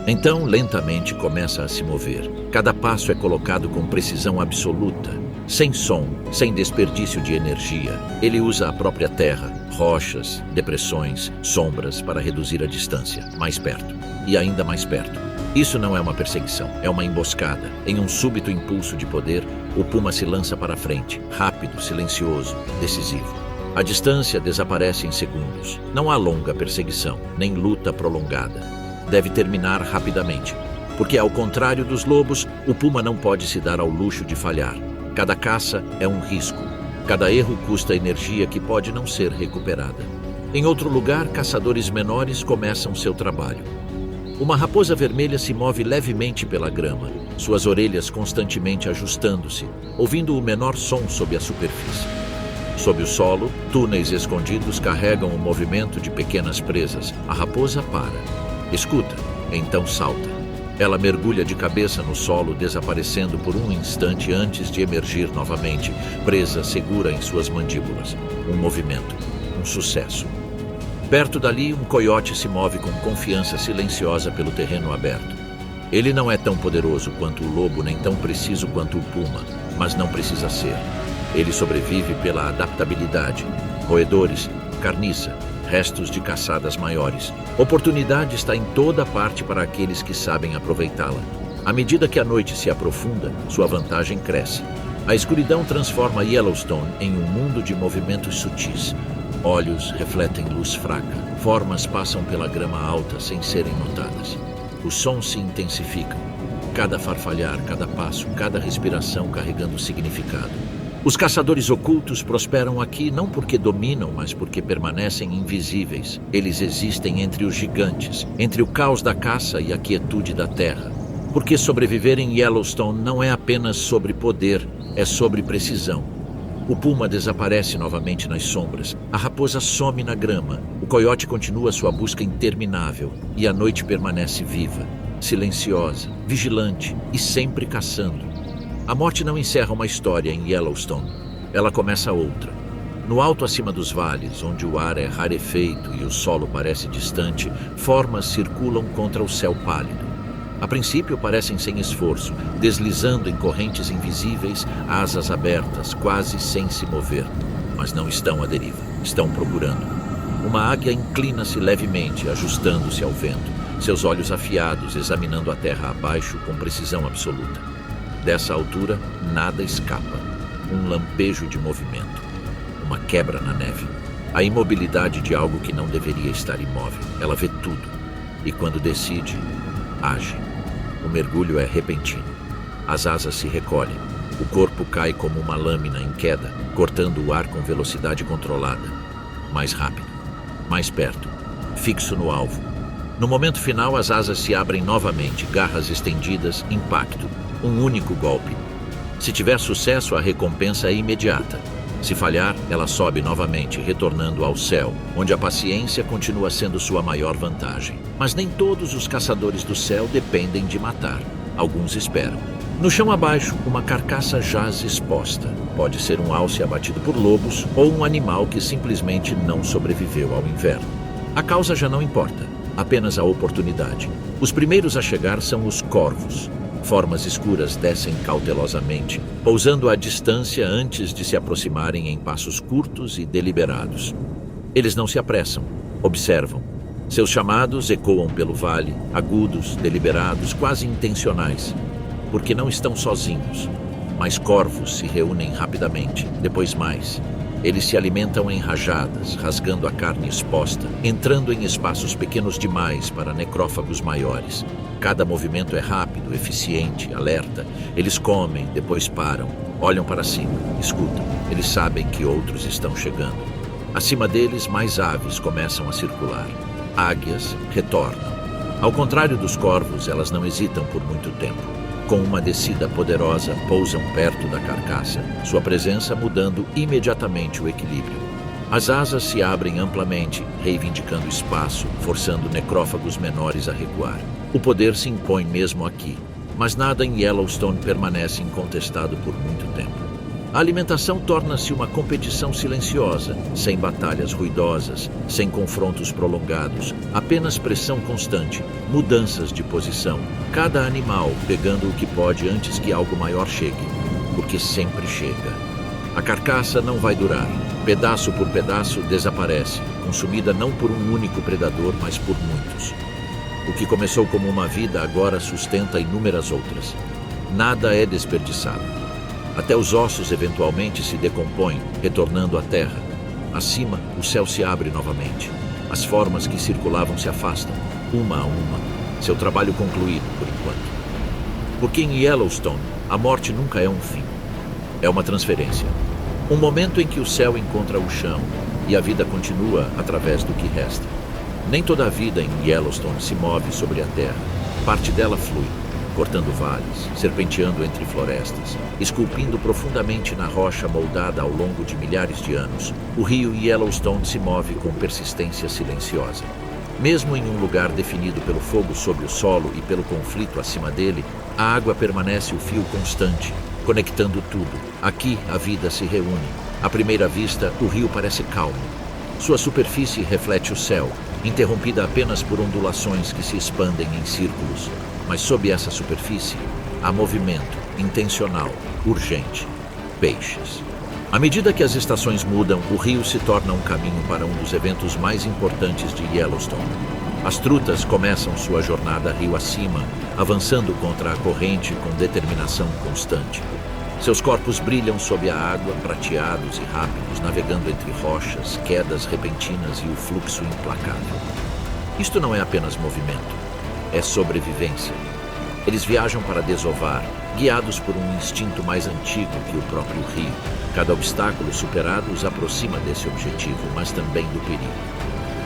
Então, lentamente começa a se mover. Cada passo é colocado com precisão absoluta, sem som, sem desperdício de energia. Ele usa a própria terra, rochas, depressões, sombras para reduzir a distância, mais perto e ainda mais perto. Isso não é uma perseguição, é uma emboscada. Em um súbito impulso de poder, o puma se lança para frente, rápido, silencioso, decisivo. A distância desaparece em segundos. Não há longa perseguição, nem luta prolongada. Deve terminar rapidamente, porque ao contrário dos lobos, o puma não pode se dar ao luxo de falhar. Cada caça é um risco. Cada erro custa energia que pode não ser recuperada. Em outro lugar, caçadores menores começam seu trabalho. Uma raposa vermelha se move levemente pela grama, suas orelhas constantemente ajustando-se, ouvindo o menor som sob a superfície. Sob o solo, túneis escondidos carregam o movimento de pequenas presas. A raposa para, escuta, então salta. Ela mergulha de cabeça no solo, desaparecendo por um instante antes de emergir novamente, presa segura em suas mandíbulas. Um movimento, um sucesso. Perto dali, um coiote se move com confiança silenciosa pelo terreno aberto. Ele não é tão poderoso quanto o lobo, nem tão preciso quanto o puma, mas não precisa ser. Ele sobrevive pela adaptabilidade. Roedores, carniça, restos de caçadas maiores. Oportunidade está em toda parte para aqueles que sabem aproveitá-la. À medida que a noite se aprofunda, sua vantagem cresce. A escuridão transforma Yellowstone em um mundo de movimentos sutis. Olhos refletem luz fraca. Formas passam pela grama alta sem serem notadas. Os sons se intensificam. Cada farfalhar, cada passo, cada respiração carregando significado. Os caçadores ocultos prosperam aqui não porque dominam, mas porque permanecem invisíveis. Eles existem entre os gigantes, entre o caos da caça e a quietude da terra. Porque sobreviver em Yellowstone não é apenas sobre poder, é sobre precisão. O puma desaparece novamente nas sombras, a raposa some na grama, o coiote continua sua busca interminável e a noite permanece viva, silenciosa, vigilante e sempre caçando. A morte não encerra uma história em Yellowstone, ela começa outra. No alto acima dos vales, onde o ar é rarefeito e o solo parece distante, formas circulam contra o céu pálido. A princípio parecem sem esforço, deslizando em correntes invisíveis, asas abertas, quase sem se mover. Mas não estão à deriva, estão procurando. Uma águia inclina-se levemente, ajustando-se ao vento, seus olhos afiados examinando a terra abaixo com precisão absoluta. Dessa altura, nada escapa. Um lampejo de movimento. Uma quebra na neve. A imobilidade de algo que não deveria estar imóvel. Ela vê tudo. E quando decide, age. O mergulho é repentino. As asas se recolhem. O corpo cai como uma lâmina em queda, cortando o ar com velocidade controlada. Mais rápido. Mais perto. Fixo no alvo. No momento final, as asas se abrem novamente, garras estendidas, impacto. Um único golpe. Se tiver sucesso, a recompensa é imediata. Se falhar, ela sobe novamente, retornando ao céu, onde a paciência continua sendo sua maior vantagem. Mas nem todos os caçadores do céu dependem de matar. Alguns esperam. No chão abaixo, uma carcaça jaz exposta. Pode ser um alce abatido por lobos ou um animal que simplesmente não sobreviveu ao inverno. A causa já não importa, apenas a oportunidade. Os primeiros a chegar são os corvos. Formas escuras descem cautelosamente, pousando à distância antes de se aproximarem em passos curtos e deliberados. Eles não se apressam, observam. Seus chamados ecoam pelo vale, agudos, deliberados, quase intencionais, porque não estão sozinhos. Mas corvos se reúnem rapidamente, depois mais. Eles se alimentam em rajadas, rasgando a carne exposta, entrando em espaços pequenos demais para necrófagos maiores. Cada movimento é rápido, eficiente, alerta. Eles comem, depois param, olham para cima, escutam. Eles sabem que outros estão chegando. Acima deles, mais aves começam a circular. Águias retornam. Ao contrário dos corvos, elas não hesitam por muito tempo. Com uma descida poderosa, pousam perto da carcaça, sua presença mudando imediatamente o equilíbrio. As asas se abrem amplamente, reivindicando espaço, forçando necrófagos menores a recuar. O poder se impõe mesmo aqui, mas nada em Yellowstone permanece incontestado por muito tempo. A alimentação torna-se uma competição silenciosa, sem batalhas ruidosas, sem confrontos prolongados, apenas pressão constante, mudanças de posição, cada animal pegando o que pode antes que algo maior chegue, porque sempre chega. A carcaça não vai durar, pedaço por pedaço desaparece, consumida não por um único predador, mas por muitos. O que começou como uma vida agora sustenta inúmeras outras. Nada é desperdiçado. Até os ossos eventualmente se decompõem, retornando à terra. Acima, o céu se abre novamente. As formas que circulavam se afastam, uma a uma. Seu trabalho concluído, por enquanto. Porque em Yellowstone, a morte nunca é um fim. É uma transferência. Um momento em que o céu encontra o chão e a vida continua através do que resta. Nem toda a vida em Yellowstone se move sobre a terra. Parte dela flui, cortando vales, serpenteando entre florestas, esculpindo profundamente na rocha moldada ao longo de milhares de anos. O rio Yellowstone se move com persistência silenciosa. Mesmo em um lugar definido pelo fogo sobre o solo e pelo conflito acima dele, a água permanece o fio constante, conectando tudo. Aqui a vida se reúne. À primeira vista, o rio parece calmo. Sua superfície reflete o céu, interrompida apenas por ondulações que se expandem em círculos. Mas sob essa superfície, há movimento, intencional, urgente. Peixes. À medida que as estações mudam, o rio se torna um caminho para um dos eventos mais importantes de Yellowstone. As trutas começam sua jornada rio acima, avançando contra a corrente com determinação constante. Seus corpos brilham sob a água, prateados e rápidos, navegando entre rochas, quedas repentinas e o fluxo implacável. Isto não é apenas movimento, é sobrevivência. Eles viajam para desovar, guiados por um instinto mais antigo que o próprio rio. Cada obstáculo superado os aproxima desse objetivo, mas também do perigo.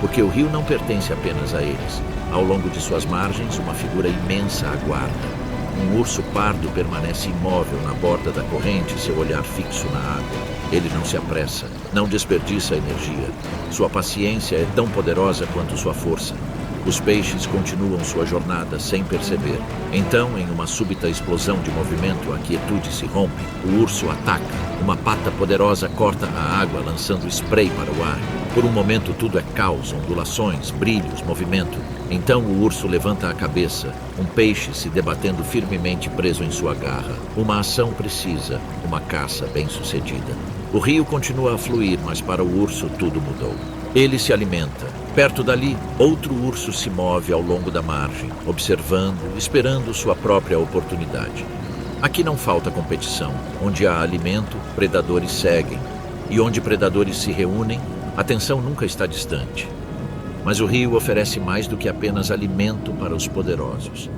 Porque o rio não pertence apenas a eles. Ao longo de suas margens, uma figura imensa aguarda. Um urso pardo permanece imóvel na borda da corrente, seu olhar fixo na água. Ele não se apressa, não desperdiça energia. Sua paciência é tão poderosa quanto sua força. Os peixes continuam sua jornada sem perceber. Então, em uma súbita explosão de movimento, a quietude se rompe. O urso ataca. Uma pata poderosa corta a água, lançando spray para o ar. Por um momento, tudo é caos, ondulações, brilhos, movimento. Então, o urso levanta a cabeça, um peixe se debatendo firmemente preso em sua garra. Uma ação precisa, uma caça bem-sucedida. O rio continua a fluir, mas para o urso tudo mudou. Ele se alimenta. Perto dali, outro urso se move ao longo da margem, observando, esperando sua própria oportunidade. Aqui não falta competição. Onde há alimento, predadores seguem. E onde predadores se reúnem, a tensão nunca está distante. Mas o rio oferece mais do que apenas alimento para os poderosos.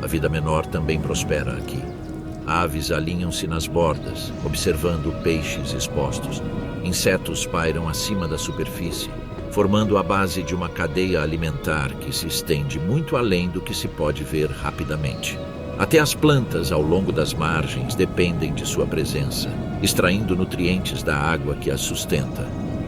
A vida menor também prospera aqui. Aves alinham-se nas bordas, observando peixes expostos. Insetos pairam acima da superfície, formando a base de uma cadeia alimentar que se estende muito além do que se pode ver rapidamente. Até as plantas ao longo das margens dependem de sua presença, extraindo nutrientes da água que as sustenta.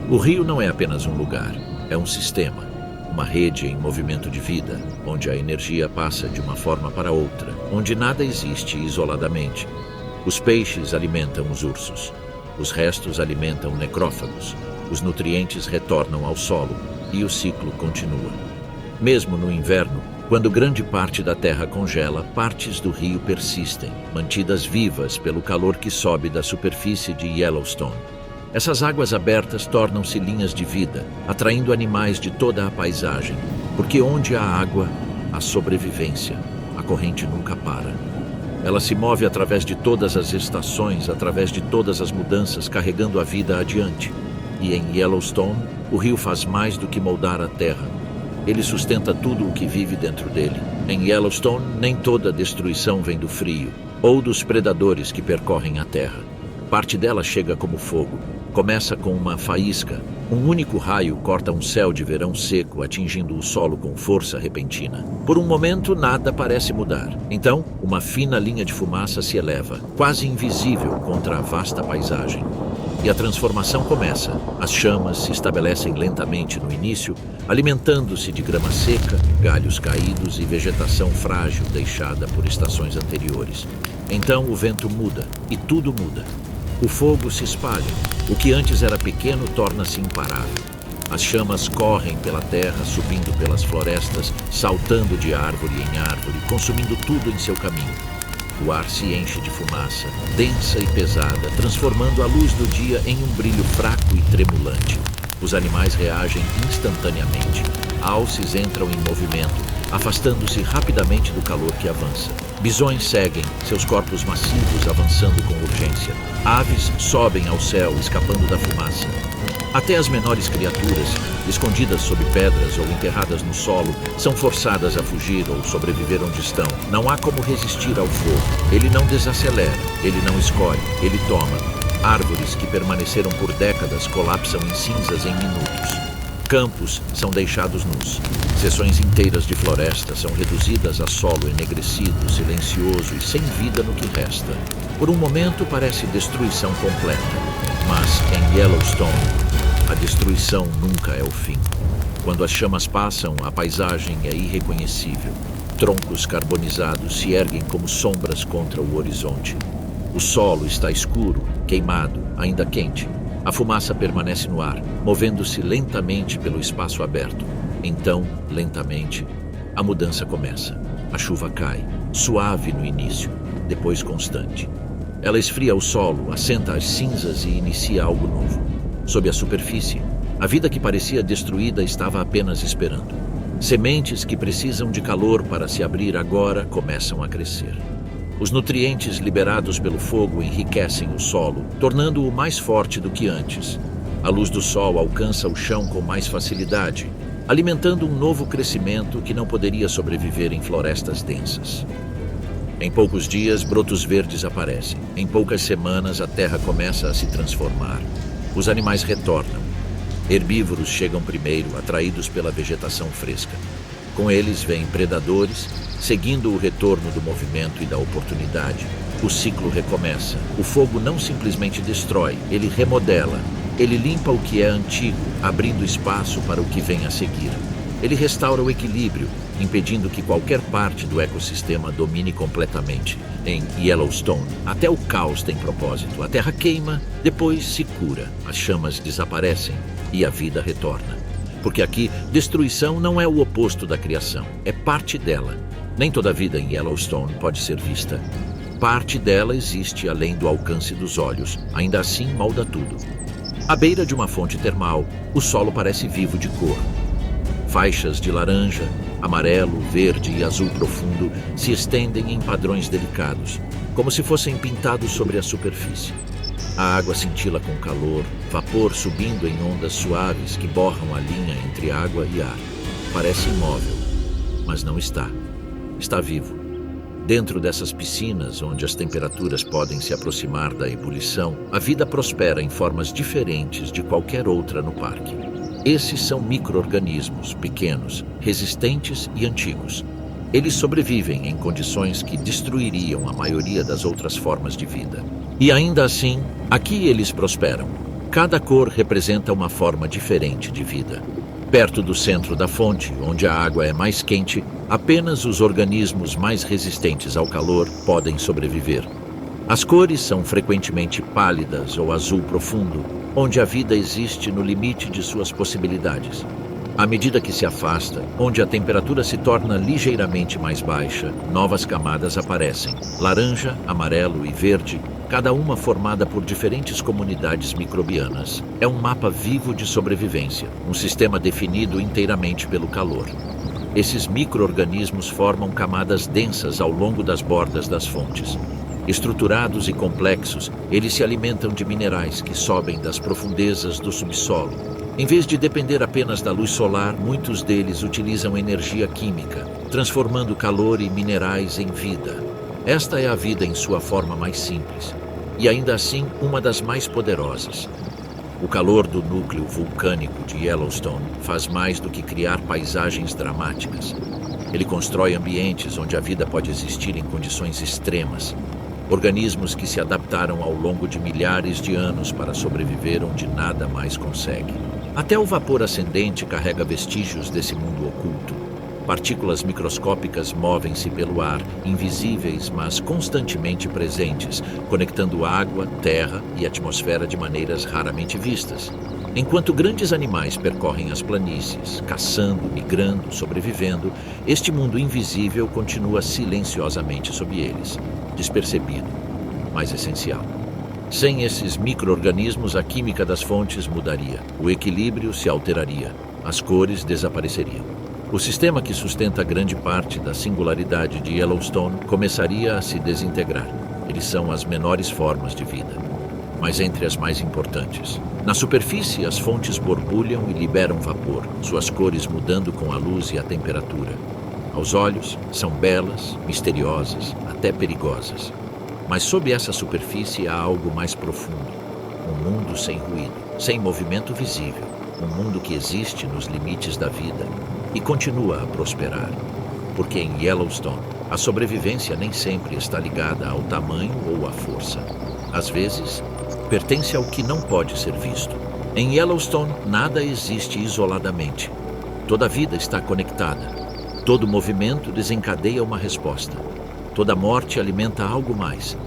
O rio não é apenas um lugar, é um sistema, uma rede em movimento de vida, onde a energia passa de uma forma para outra, onde nada existe isoladamente. Os peixes alimentam os ursos, os restos alimentam necrófagos, os nutrientes retornam ao solo e o ciclo continua. Mesmo no inverno, quando grande parte da terra congela, partes do rio persistem, mantidas vivas pelo calor que sobe da superfície de Yellowstone. Essas águas abertas tornam-se linhas de vida, atraindo animais de toda a paisagem, porque onde há água, há sobrevivência. A corrente nunca para. Ela se move através de todas as estações, através de todas as mudanças, carregando a vida adiante. E em Yellowstone, o rio faz mais do que moldar a terra. Ele sustenta tudo o que vive dentro dele. Em Yellowstone, nem toda destruição vem do frio ou dos predadores que percorrem a terra. Parte dela chega como fogo. Começa com uma faísca. Um único raio corta um céu de verão seco, atingindo o solo com força repentina. Por um momento, nada parece mudar. Então, uma fina linha de fumaça se eleva, quase invisível contra a vasta paisagem. E a transformação começa. As chamas se estabelecem lentamente no início, alimentando-se de grama seca, galhos caídos e vegetação frágil deixada por estações anteriores. Então o vento muda e tudo muda. O fogo se espalha. O que antes era pequeno torna-se imparável. As chamas correm pela terra, subindo pelas florestas, saltando de árvore em árvore, consumindo tudo em seu caminho. O ar se enche de fumaça, densa e pesada, transformando a luz do dia em um brilho fraco e tremulante. Os animais reagem instantaneamente. Alces entram em movimento, afastando-se rapidamente do calor que avança. Bisões seguem, seus corpos massivos avançando com urgência. Aves sobem ao céu, escapando da fumaça. Até as menores criaturas, escondidas sob pedras ou enterradas no solo, são forçadas a fugir ou sobreviver onde estão. Não há como resistir ao fogo. Ele não desacelera, ele não escolhe, ele toma. Árvores que permaneceram por décadas colapsam em cinzas em minutos. Campos são deixados nus. Seções inteiras de floresta são reduzidas a solo enegrecido, silencioso e sem vida no que resta. Por um momento parece destruição completa, mas em Yellowstone, a destruição nunca é o fim. Quando as chamas passam, a paisagem é irreconhecível. Troncos carbonizados se erguem como sombras contra o horizonte. O solo está escuro, queimado, ainda quente. A fumaça permanece no ar, movendo-se lentamente pelo espaço aberto. Então, lentamente, a mudança começa. A chuva cai, suave no início, depois constante. Ela esfria o solo, assenta as cinzas e inicia algo novo. Sob a superfície, a vida que parecia destruída estava apenas esperando. Sementes que precisam de calor para se abrir agora começam a crescer. Os nutrientes liberados pelo fogo enriquecem o solo, tornando-o mais forte do que antes. A luz do sol alcança o chão com mais facilidade, alimentando um novo crescimento que não poderia sobreviver em florestas densas. Em poucos dias, brotos verdes aparecem. Em poucas semanas, a terra começa a se transformar. Os animais retornam. Herbívoros chegam primeiro, atraídos pela vegetação fresca. Com eles vêm predadores, seguindo o retorno do movimento e da oportunidade. O ciclo recomeça. O fogo não simplesmente destrói, ele remodela. Ele limpa o que é antigo, abrindo espaço para o que vem a seguir. Ele restaura o equilíbrio, impedindo que qualquer parte do ecossistema domine completamente. Em Yellowstone, até o caos tem propósito. A terra queima, depois se cura. As chamas desaparecem e a vida retorna. Porque aqui, destruição não é o oposto da criação, é parte dela. Nem toda vida em Yellowstone pode ser vista. Parte dela existe além do alcance dos olhos, ainda assim molda tudo. À beira de uma fonte termal, o solo parece vivo de cor. Faixas de laranja, amarelo, verde e azul profundo se estendem em padrões delicados, como se fossem pintados sobre a superfície. A água cintila com calor, vapor subindo em ondas suaves que borram a linha entre água e ar. Parece imóvel, mas não está. Está vivo. Dentro dessas piscinas, onde as temperaturas podem se aproximar da ebulição, a vida prospera em formas diferentes de qualquer outra no parque. Esses são micro-organismos pequenos, resistentes e antigos. Eles sobrevivem em condições que destruiriam a maioria das outras formas de vida. E ainda assim, aqui eles prosperam. Cada cor representa uma forma diferente de vida. Perto do centro da fonte, onde a água é mais quente, apenas os organismos mais resistentes ao calor podem sobreviver. As cores são frequentemente pálidas ou azul profundo, onde a vida existe no limite de suas possibilidades. À medida que se afasta, onde a temperatura se torna ligeiramente mais baixa, novas camadas aparecem, laranja, amarelo e verde, cada uma formada por diferentes comunidades microbianas. É um mapa vivo de sobrevivência, um sistema definido inteiramente pelo calor. Esses micro-organismos formam camadas densas ao longo das bordas das fontes. Estruturados e complexos, eles se alimentam de minerais que sobem das profundezas do subsolo. Em vez de depender apenas da luz solar, muitos deles utilizam energia química, transformando calor e minerais em vida. Esta é a vida em sua forma mais simples, e ainda assim uma das mais poderosas. O calor do núcleo vulcânico de Yellowstone faz mais do que criar paisagens dramáticas. Ele constrói ambientes onde a vida pode existir em condições extremas. Organismos que se adaptaram ao longo de milhares de anos para sobreviver onde nada mais consegue. Até o vapor ascendente carrega vestígios desse mundo oculto. Partículas microscópicas movem-se pelo ar, invisíveis, mas constantemente presentes, conectando água, terra e atmosfera de maneiras raramente vistas. Enquanto grandes animais percorrem as planícies, caçando, migrando, sobrevivendo, este mundo invisível continua silenciosamente sob eles, despercebido, mas essencial. Sem esses micro-organismos, a química das fontes mudaria, o equilíbrio se alteraria, as cores desapareceriam. O sistema que sustenta grande parte da singularidade de Yellowstone começaria a se desintegrar. Eles são as menores formas de vida, mas entre as mais importantes. Na superfície, as fontes borbulham e liberam vapor, suas cores mudando com a luz e a temperatura. Aos olhos, são belas, misteriosas, até perigosas. Mas sob essa superfície há algo mais profundo. Um mundo sem ruído, sem movimento visível. Um mundo que existe nos limites da vida e continua a prosperar. Porque em Yellowstone, a sobrevivência nem sempre está ligada ao tamanho ou à força. Às vezes, pertence ao que não pode ser visto. Em Yellowstone, nada existe isoladamente. Toda vida está conectada. Todo movimento desencadeia uma resposta. Toda morte alimenta algo mais.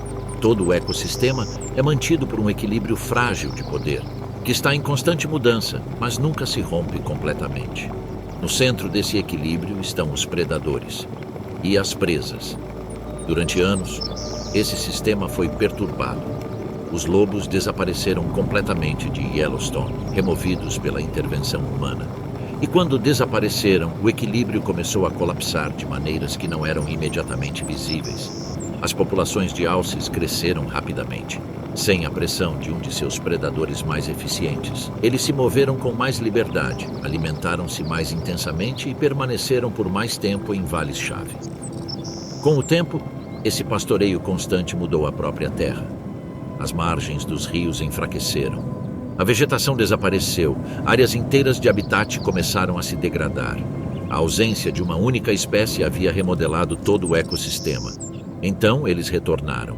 Todo o ecossistema é mantido por um equilíbrio frágil de poder, que está em constante mudança, mas nunca se rompe completamente. No centro desse equilíbrio estão os predadores e as presas. Durante anos, esse sistema foi perturbado. Os lobos desapareceram completamente de Yellowstone, removidos pela intervenção humana. E quando desapareceram, o equilíbrio começou a colapsar de maneiras que não eram imediatamente visíveis. As populações de alces cresceram rapidamente, sem a pressão de um de seus predadores mais eficientes. Eles se moveram com mais liberdade, alimentaram-se mais intensamente e permaneceram por mais tempo em vales-chave. Com o tempo, esse pastoreio constante mudou a própria terra. As margens dos rios enfraqueceram. A vegetação desapareceu, áreas inteiras de habitat começaram a se degradar. A ausência de uma única espécie havia remodelado todo o ecossistema. Então eles retornaram.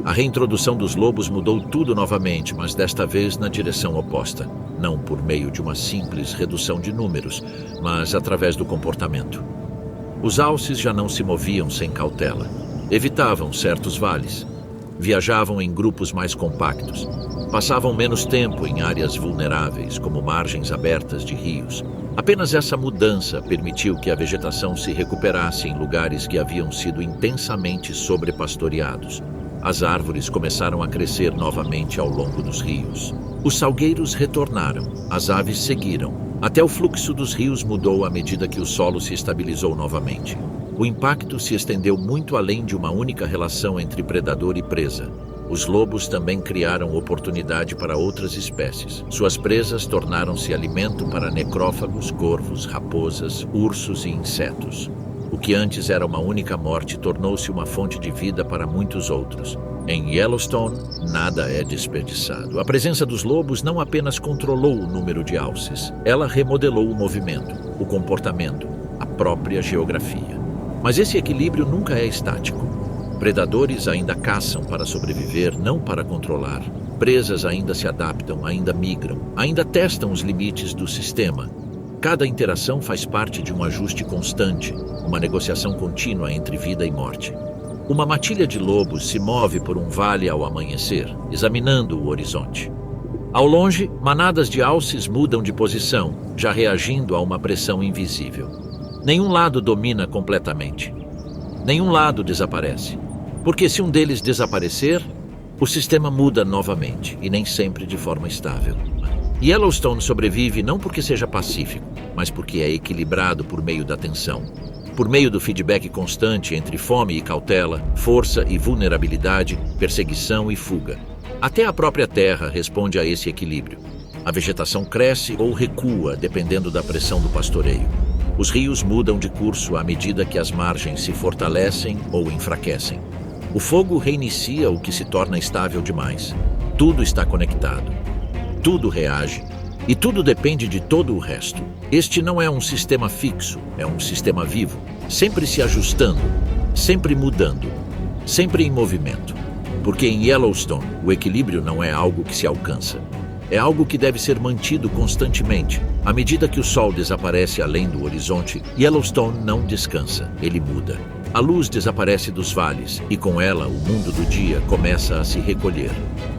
A reintrodução dos lobos mudou tudo novamente, mas desta vez na direção oposta. Não por meio de uma simples redução de números, mas através do comportamento. Os alces já não se moviam sem cautela. Evitavam certos vales. Viajavam em grupos mais compactos. Passavam menos tempo em áreas vulneráveis, como margens abertas de rios. Apenas essa mudança permitiu que a vegetação se recuperasse em lugares que haviam sido intensamente sobrepastoreados. As árvores começaram a crescer novamente ao longo dos rios. Os salgueiros retornaram, as aves seguiram. Até o fluxo dos rios mudou à medida que o solo se estabilizou novamente. O impacto se estendeu muito além de uma única relação entre predador e presa. Os lobos também criaram oportunidade para outras espécies. Suas presas tornaram-se alimento para necrófagos, corvos, raposas, ursos e insetos. O que antes era uma única morte tornou-se uma fonte de vida para muitos outros. Em Yellowstone, nada é desperdiçado. A presença dos lobos não apenas controlou o número de alces, ela remodelou o movimento, o comportamento, a própria geografia. Mas esse equilíbrio nunca é estático. Predadores ainda caçam para sobreviver, não para controlar. Presas ainda se adaptam, ainda migram, ainda testam os limites do sistema. Cada interação faz parte de um ajuste constante, uma negociação contínua entre vida e morte. Uma matilha de lobos se move por um vale ao amanhecer, examinando o horizonte. Ao longe, manadas de alces mudam de posição, já reagindo a uma pressão invisível. Nenhum lado domina completamente. Nenhum lado desaparece. Porque se um deles desaparecer, o sistema muda novamente, e nem sempre de forma estável. Yellowstone sobrevive não porque seja pacífico, mas porque é equilibrado por meio da tensão. Por meio do feedback constante entre fome e cautela, força e vulnerabilidade, perseguição e fuga. Até a própria terra responde a esse equilíbrio. A vegetação cresce ou recua dependendo da pressão do pastoreio. Os rios mudam de curso à medida que as margens se fortalecem ou enfraquecem. O fogo reinicia o que se torna estável demais. Tudo está conectado. Tudo reage. E tudo depende de todo o resto. Este não é um sistema fixo, é um sistema vivo, sempre se ajustando, sempre mudando, sempre em movimento. Porque em Yellowstone, o equilíbrio não é algo que se alcança. É algo que deve ser mantido constantemente. À medida que o sol desaparece além do horizonte, Yellowstone não descansa, ele muda. A luz desaparece dos vales e com ela o mundo do dia começa a se recolher.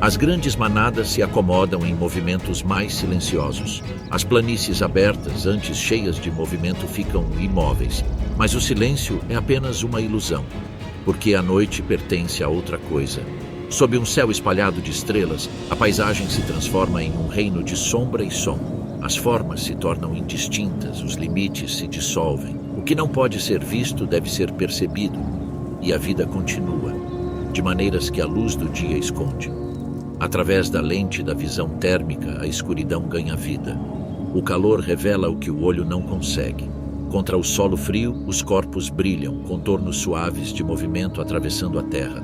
As grandes manadas se acomodam em movimentos mais silenciosos. As planícies abertas, antes cheias de movimento, ficam imóveis. Mas o silêncio é apenas uma ilusão, porque a noite pertence a outra coisa. Sob um céu espalhado de estrelas, a paisagem se transforma em um reino de sombra e som. As formas se tornam indistintas, os limites se dissolvem. O que não pode ser visto deve ser percebido, e a vida continua, de maneiras que a luz do dia esconde. Através da lente da visão térmica, a escuridão ganha vida. O calor revela o que o olho não consegue. Contra o solo frio, os corpos brilham, contornos suaves de movimento atravessando a terra.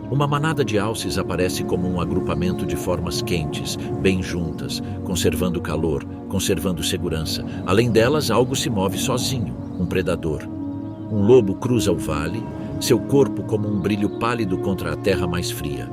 Uma manada de alces aparece como um agrupamento de formas quentes, bem juntas, conservando calor, conservando segurança. Além delas, algo se move sozinho, um predador. Um lobo cruza o vale, seu corpo como um brilho pálido contra a terra mais fria.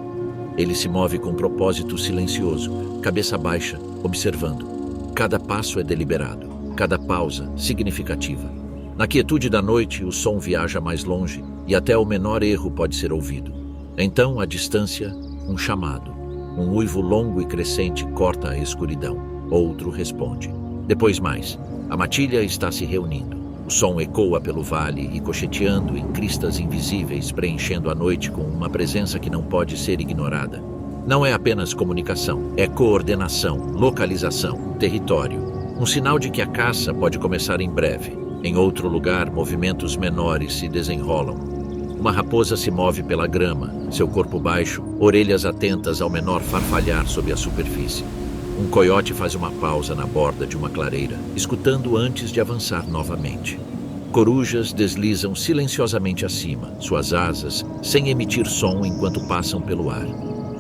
Ele se move com propósito silencioso, cabeça baixa, observando. Cada passo é deliberado, cada pausa significativa. Na quietude da noite, o som viaja mais longe e até o menor erro pode ser ouvido. Então, à distância, um chamado. Um uivo longo e crescente corta a escuridão. Outro responde. Depois mais. A matilha está se reunindo. O som ecoa pelo vale, ricocheteando em cristas invisíveis, preenchendo a noite com uma presença que não pode ser ignorada. Não é apenas comunicação, é coordenação, localização, território. Um sinal de que a caça pode começar em breve. Em outro lugar, movimentos menores se desenrolam. Uma raposa se move pela grama, seu corpo baixo, orelhas atentas ao menor farfalhar sob a superfície. Um coiote faz uma pausa na borda de uma clareira, escutando antes de avançar novamente. Corujas deslizam silenciosamente acima, suas asas, sem emitir som enquanto passam pelo ar.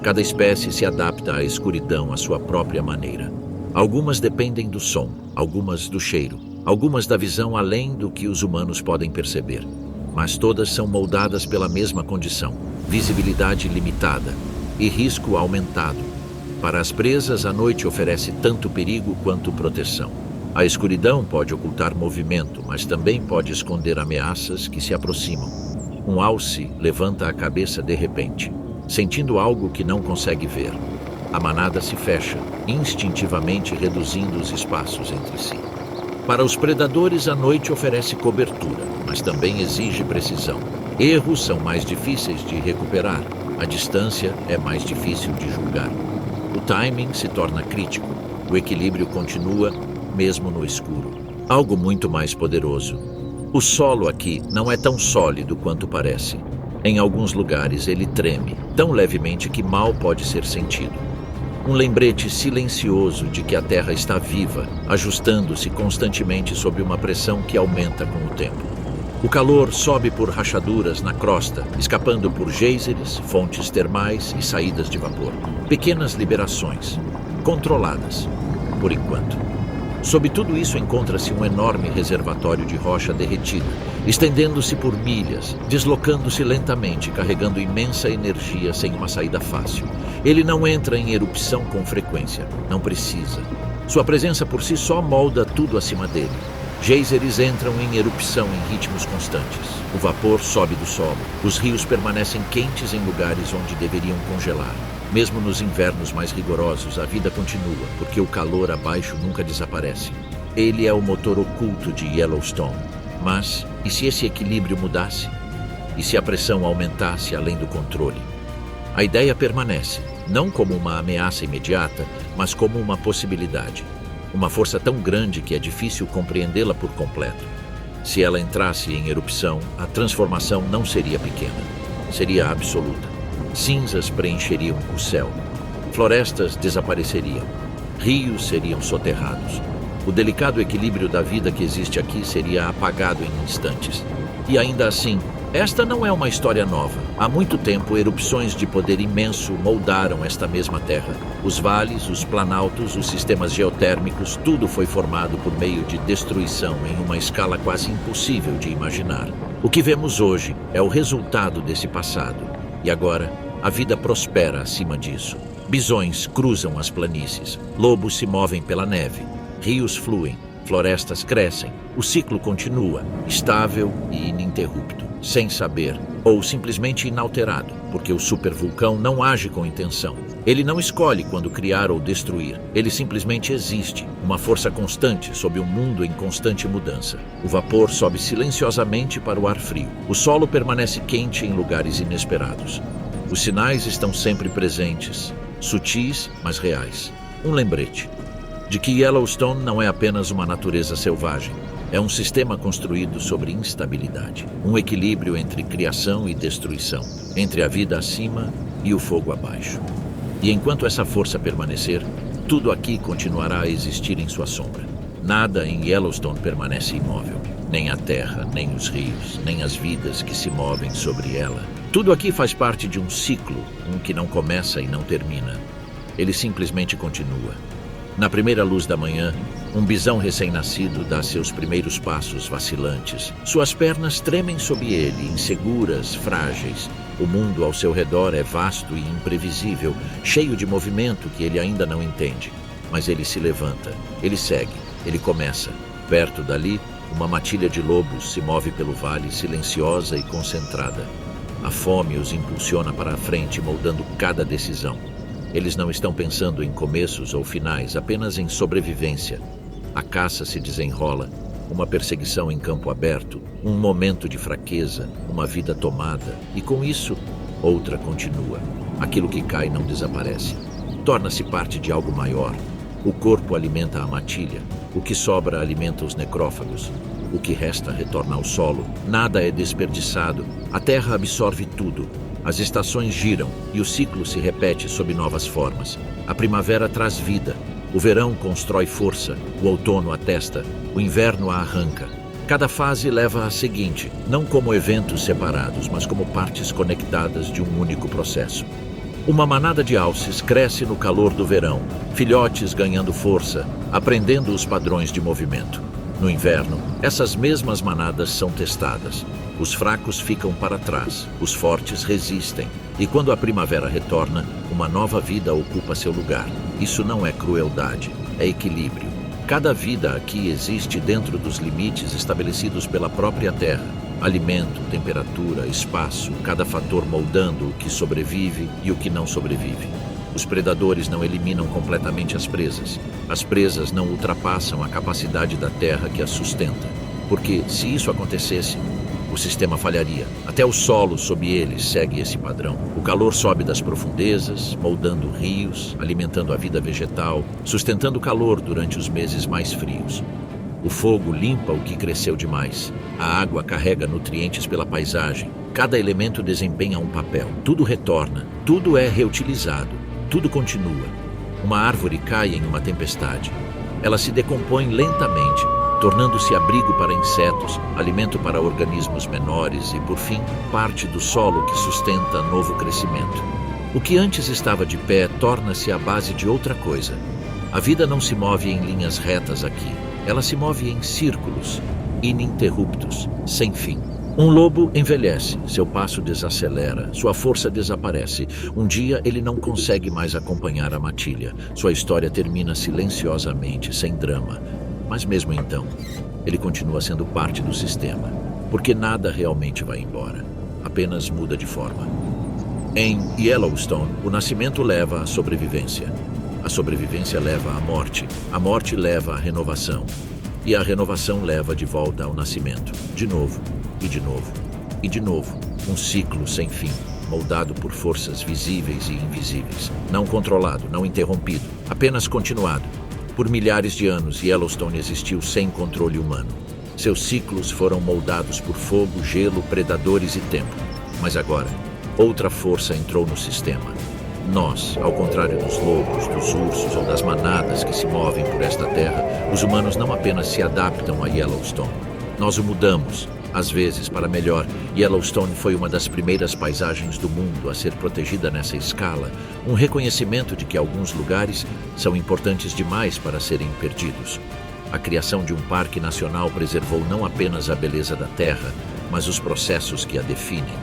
Cada espécie se adapta à escuridão à sua própria maneira. Algumas dependem do som, algumas do cheiro, algumas da visão além do que os humanos podem perceber. Mas todas são moldadas pela mesma condição: visibilidade limitada e risco aumentado. Para as presas, a noite oferece tanto perigo quanto proteção. A escuridão pode ocultar movimento, mas também pode esconder ameaças que se aproximam. Um alce levanta a cabeça de repente, sentindo algo que não consegue ver. A manada se fecha, instintivamente reduzindo os espaços entre si. Para os predadores, a noite oferece cobertura, mas também exige precisão. Erros são mais difíceis de recuperar. A distância é mais difícil de julgar. O timing se torna crítico. O equilíbrio continua, mesmo no escuro. Algo muito mais poderoso. O solo aqui não é tão sólido quanto parece. Em alguns lugares ele treme, tão levemente que mal pode ser sentido. Um lembrete silencioso de que a Terra está viva, ajustando-se constantemente sob uma pressão que aumenta com o tempo. O calor sobe por rachaduras na crosta, escapando por geysers, fontes termais e saídas de vapor. Pequenas liberações, controladas, por enquanto. Sob tudo isso encontra-se um enorme reservatório de rocha derretida, estendendo-se por milhas, deslocando-se lentamente, carregando imensa energia sem uma saída fácil. Ele não entra em erupção com frequência, não precisa. Sua presença por si só molda tudo acima dele. Geysers entram em erupção em ritmos constantes. O vapor sobe do solo. Os rios permanecem quentes em lugares onde deveriam congelar. Mesmo nos invernos mais rigorosos, a vida continua, porque o calor abaixo nunca desaparece. Ele é o motor oculto de Yellowstone. Mas, e se esse equilíbrio mudasse? E se a pressão aumentasse além do controle? A ideia permanece, não como uma ameaça imediata, mas como uma possibilidade. Uma força tão grande que é difícil compreendê-la por completo. Se ela entrasse em erupção, a transformação não seria pequena. Seria absoluta. Cinzas preencheriam o céu. Florestas desapareceriam. Rios seriam soterrados. O delicado equilíbrio da vida que existe aqui seria apagado em instantes. E ainda assim, esta não é uma história nova. Há muito tempo, erupções de poder imenso moldaram esta mesma terra. Os vales, os planaltos, os sistemas geotérmicos, tudo foi formado por meio de destruição em uma escala quase impossível de imaginar. O que vemos hoje é o resultado desse passado. E agora, a vida prospera acima disso. Bisões cruzam as planícies, lobos se movem pela neve, rios fluem, florestas crescem. O ciclo continua, estável e ininterrupto, sem saber, ou simplesmente inalterado, porque o supervulcão não age com intenção. Ele não escolhe quando criar ou destruir, ele simplesmente existe, uma força constante sob um mundo em constante mudança. O vapor sobe silenciosamente para o ar frio. O solo permanece quente em lugares inesperados. Os sinais estão sempre presentes, sutis, mas reais. Um lembrete de que Yellowstone não é apenas uma natureza selvagem. É um sistema construído sobre instabilidade, um equilíbrio entre criação e destruição, entre a vida acima e o fogo abaixo. E enquanto essa força permanecer, tudo aqui continuará a existir em sua sombra. Nada em Yellowstone permanece imóvel, nem a terra, nem os rios, nem as vidas que se movem sobre ela. Tudo aqui faz parte de um ciclo, um que não começa e não termina. Ele simplesmente continua. Na primeira luz da manhã, um bisão recém-nascido dá seus primeiros passos vacilantes. Suas pernas tremem sob ele, inseguras, frágeis. O mundo ao seu redor é vasto e imprevisível, cheio de movimento que ele ainda não entende. Mas ele se levanta, ele segue, ele começa. Perto dali, uma matilha de lobos se move pelo vale, silenciosa e concentrada. A fome os impulsiona para a frente, moldando cada decisão. Eles não estão pensando em começos ou finais, apenas em sobrevivência. A caça se desenrola, uma perseguição em campo aberto, um momento de fraqueza, uma vida tomada, e com isso, outra continua. Aquilo que cai não desaparece. Torna-se parte de algo maior. O corpo alimenta a matilha, o que sobra alimenta os necrófagos. O que resta retorna ao solo, nada é desperdiçado, a terra absorve tudo. As estações giram e o ciclo se repete sob novas formas. A primavera traz vida, o verão constrói força, o outono atesta, o inverno a arranca. Cada fase leva à seguinte, não como eventos separados, mas como partes conectadas de um único processo. Uma manada de alces cresce no calor do verão, filhotes ganhando força, aprendendo os padrões de movimento. No inverno, essas mesmas manadas são testadas. Os fracos ficam para trás, os fortes resistem, e quando a primavera retorna, uma nova vida ocupa seu lugar. Isso não é crueldade, é equilíbrio. Cada vida aqui existe dentro dos limites estabelecidos pela própria Terra. Alimento, temperatura, espaço, cada fator moldando o que sobrevive e o que não sobrevive. Os predadores não eliminam completamente as presas. As presas não ultrapassam a capacidade da Terra que as sustenta. Porque, se isso acontecesse, o sistema falharia. Até o solo sob eles segue esse padrão. O calor sobe das profundezas, moldando rios, alimentando a vida vegetal, sustentando o calor durante os meses mais frios. O fogo limpa o que cresceu demais. A água carrega nutrientes pela paisagem. Cada elemento desempenha um papel. Tudo retorna. Tudo é reutilizado. Tudo continua. Uma árvore cai em uma tempestade. Ela se decompõe lentamente, tornando-se abrigo para insetos, alimento para organismos menores e, por fim, parte do solo que sustenta novo crescimento. O que antes estava de pé torna-se a base de outra coisa. A vida não se move em linhas retas aqui. Ela se move em círculos, ininterruptos, sem fim. Um lobo envelhece, seu passo desacelera, sua força desaparece. Um dia ele não consegue mais acompanhar a matilha. Sua história termina silenciosamente, sem drama. Mas mesmo então, ele continua sendo parte do sistema, porque nada realmente vai embora, apenas muda de forma. Em Yellowstone, o nascimento leva à sobrevivência. A sobrevivência leva à morte, a morte leva à renovação. E a renovação leva de volta ao nascimento, de novo, e de novo, e de novo. Um ciclo sem fim, moldado por forças visíveis e invisíveis. Não controlado, não interrompido, apenas continuado. Por milhares de anos, Yellowstone existiu sem controle humano. Seus ciclos foram moldados por fogo, gelo, predadores e tempo. Mas agora, outra força entrou no sistema. Nós, ao contrário dos lobos, dos ursos ou das manadas que se movem por esta terra, os humanos não apenas se adaptam a Yellowstone. Nós o mudamos, às vezes para melhor. Yellowstone foi uma das primeiras paisagens do mundo a ser protegida nessa escala, um reconhecimento de que alguns lugares são importantes demais para serem perdidos. A criação de um parque nacional preservou não apenas a beleza da terra, mas os processos que a definem.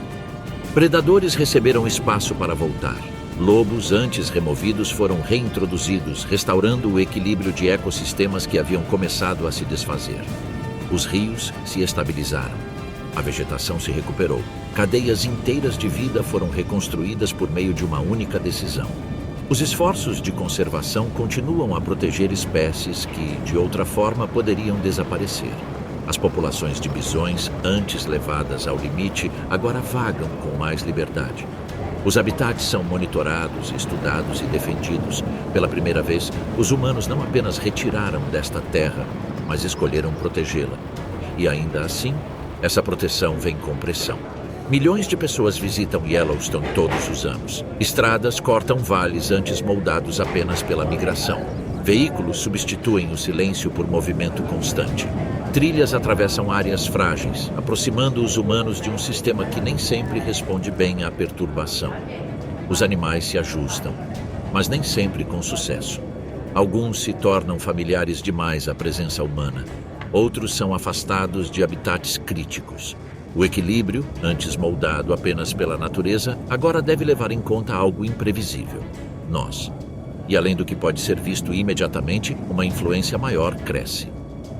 Predadores receberam espaço para voltar. Lobos antes removidos foram reintroduzidos, restaurando o equilíbrio de ecossistemas que haviam começado a se desfazer. Os rios se estabilizaram. A vegetação se recuperou. Cadeias inteiras de vida foram reconstruídas por meio de uma única decisão. Os esforços de conservação continuam a proteger espécies que, de outra forma, poderiam desaparecer. As populações de bisões, antes levadas ao limite, agora vagam com mais liberdade. Os habitats são monitorados, estudados e defendidos. Pela primeira vez, os humanos não apenas retiraram desta terra, mas escolheram protegê-la. E ainda assim, essa proteção vem com pressão. Milhões de pessoas visitam Yellowstone todos os anos. Estradas cortam vales antes moldados apenas pela migração. Veículos substituem o silêncio por movimento constante. Trilhas atravessam áreas frágeis, aproximando os humanos de um sistema que nem sempre responde bem à perturbação. Os animais se ajustam, mas nem sempre com sucesso. Alguns se tornam familiares demais à presença humana. Outros são afastados de habitats críticos. O equilíbrio, antes moldado apenas pela natureza, agora deve levar em conta algo imprevisível: nós. E além do que pode ser visto imediatamente, uma influência maior cresce.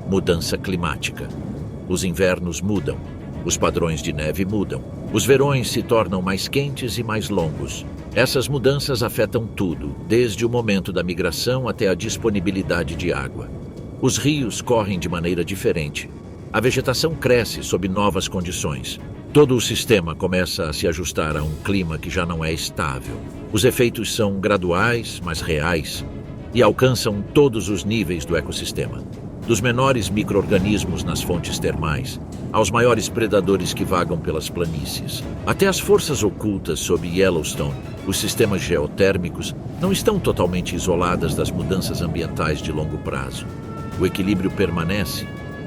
Mudança climática. Os invernos mudam, os padrões de neve mudam, os verões se tornam mais quentes e mais longos. Essas mudanças afetam tudo, desde o momento da migração até a disponibilidade de água. Os rios correm de maneira diferente. A vegetação cresce sob novas condições. Todo o sistema começa a se ajustar a um clima que já não é estável. Os efeitos são graduais, mas reais, e alcançam todos os níveis do ecossistema. Dos menores micro-organismos nas fontes termais, aos maiores predadores que vagam pelas planícies, até as forças ocultas sob Yellowstone, os sistemas geotérmicos não estão totalmente isoladas das mudanças ambientais de longo prazo. O equilíbrio permanece,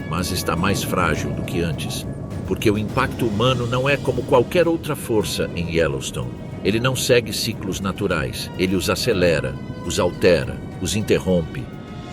mas está mais frágil do que antes, porque o impacto humano não é como qualquer outra força em Yellowstone. Ele não segue ciclos naturais, ele os acelera, os altera, os interrompe,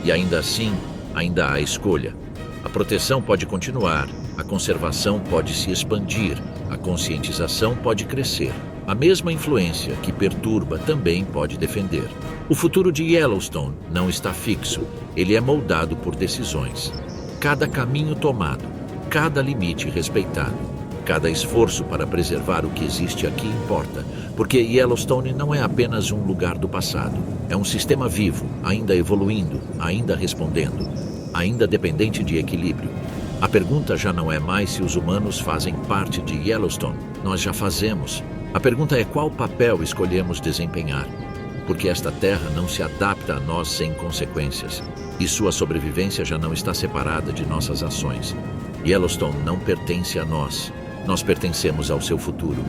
e ainda assim, ainda há escolha. A proteção pode continuar, a conservação pode se expandir, a conscientização pode crescer. A mesma influência que perturba também pode defender. O futuro de Yellowstone não está fixo, ele é moldado por decisões. Cada caminho tomado, cada limite respeitado, cada esforço para preservar o que existe aqui importa, porque Yellowstone não é apenas um lugar do passado, é um sistema vivo, ainda evoluindo, ainda respondendo, ainda dependente de equilíbrio. A pergunta já não é mais se os humanos fazem parte de Yellowstone, nós já fazemos. A pergunta é qual papel escolhemos desempenhar, porque esta terra não se adapta a nós sem consequências, e sua sobrevivência já não está separada de nossas ações. Yellowstone não pertence a nós, nós pertencemos ao seu futuro.